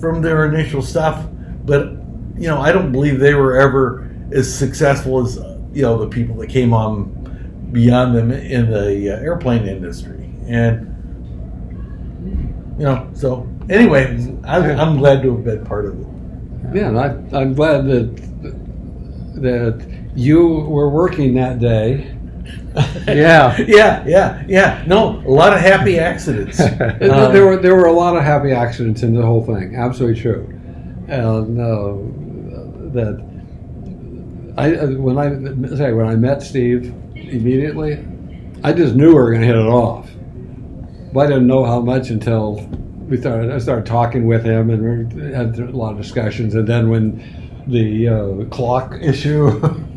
from their initial stuff, but I don't believe they were ever as successful as the people that came on beyond them in the airplane industry. And so anyway, I'm glad to have been part of it. Yeah, and I'm glad that you were working that day. Yeah. Yeah. No, a lot of happy accidents. There were a lot of happy accidents in the whole thing. Absolutely true. And when I met Steve immediately, I just knew we were going to hit it off. But I didn't know how much until I started talking with him, and we had a lot of discussions. And then when the clock issue,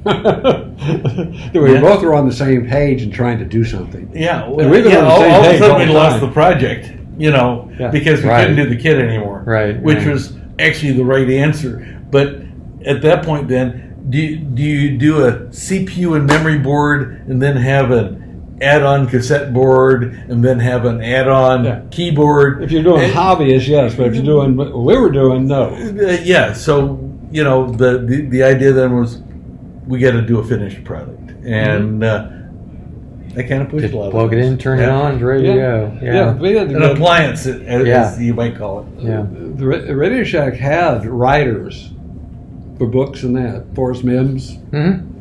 we both were on the same page and trying to do something. Yeah, and we've been on the same all of a page sudden all we the lost time. the project, because we couldn't do the kit anymore, which was actually the right answer. But at that point, then, do you do a CPU and memory board and then have an add-on cassette board and then have an add-on keyboard? If you're doing hobbyists, yes, but if you're doing what we were doing, no. So the idea then was we got to do a finished product, and I kind of pushed Just a lot of plug it those. in, turn it on, it's ready to go. Yeah, we had to An appliance, as you might call it. Yeah. The Radio Shack had writers for books and that. Forrest Mims,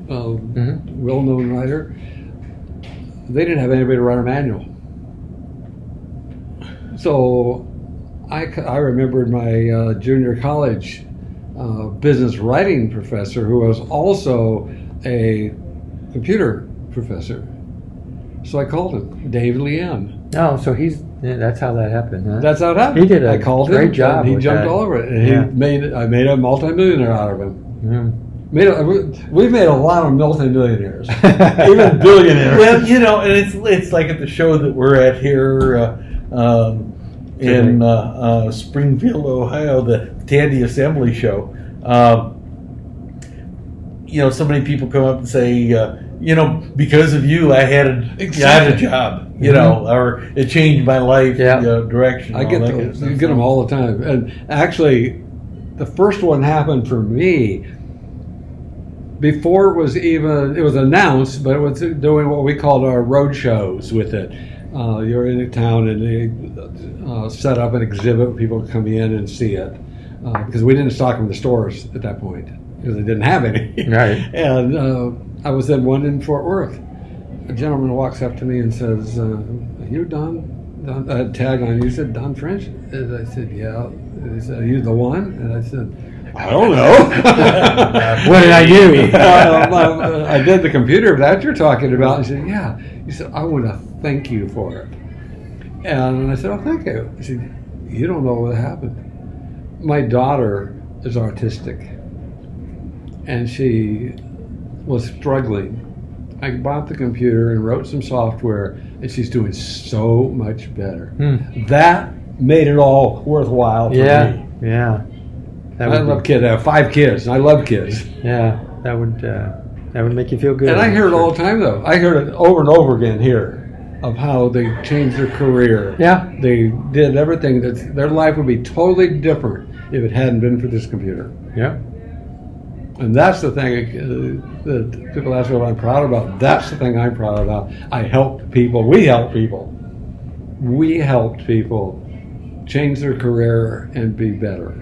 well-known writer. They didn't have anybody to write a manual. So I remembered my junior college business writing professor, who was also a computer professor. So I called him, Dave Liem. Oh, so that's how that happened, huh? That's how it happened. He did I called great him, job. and he with jumped that. all over it. And I made a multimillionaire out of him. Yeah. We've made a lot of multimillionaires, even billionaires. Well, and it's like at the show that we're at here in Springfield, Ohio, the Tandy Assembly show. So many people come up and say, because of you, I had a job, or it changed my life direction. I get those. You get them all the time. And actually, the first one happened for me before it was announced, but it was doing what we called our road shows with it. You're in a town and they set up an exhibit, people come in and see it. because we didn't stock them in the stores at that point because they didn't have any. Right. And I was in one in Fort Worth. A gentleman walks up to me and says, "You Don tag on you?" He said, "Don French?" And I said, "Yeah." And he said, "Are you the one?" And I said, "I don't know." What did I do? I did the computer that you're talking about. He said, "Yeah." He said, "I want to thank you for it." And I said, "Oh, thank you." He said, "You don't know what happened. My daughter is autistic, and she was struggling. I bought the computer and wrote some software, and she's doing so much better." That made it all worthwhile for me. Yeah. I love kids. I have 5 kids, and I love kids. Yeah, that would make you feel good. And I hear it all the time, though. I hear it over and over again here of how they changed their career. Yeah. They did everything. That their life would be totally different if it hadn't been for this computer. Yeah. And that's the thing that people ask me what I'm proud about. That's the thing I'm proud about. I helped people. We helped people. We helped people change their career and be better.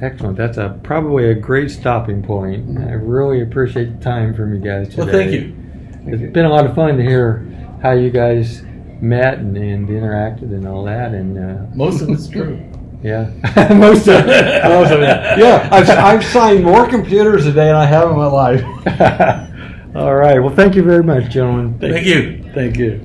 Excellent. That's probably a great stopping point. I really appreciate the time from you guys today. Well, thank you. It's been a lot of fun to hear how you guys met and interacted and all that. And Most of it's true. yeah, most of it. Yeah, I've signed more computers today than I have in my life. All right. Well, thank you very much, gentlemen. Thank you. Thank you.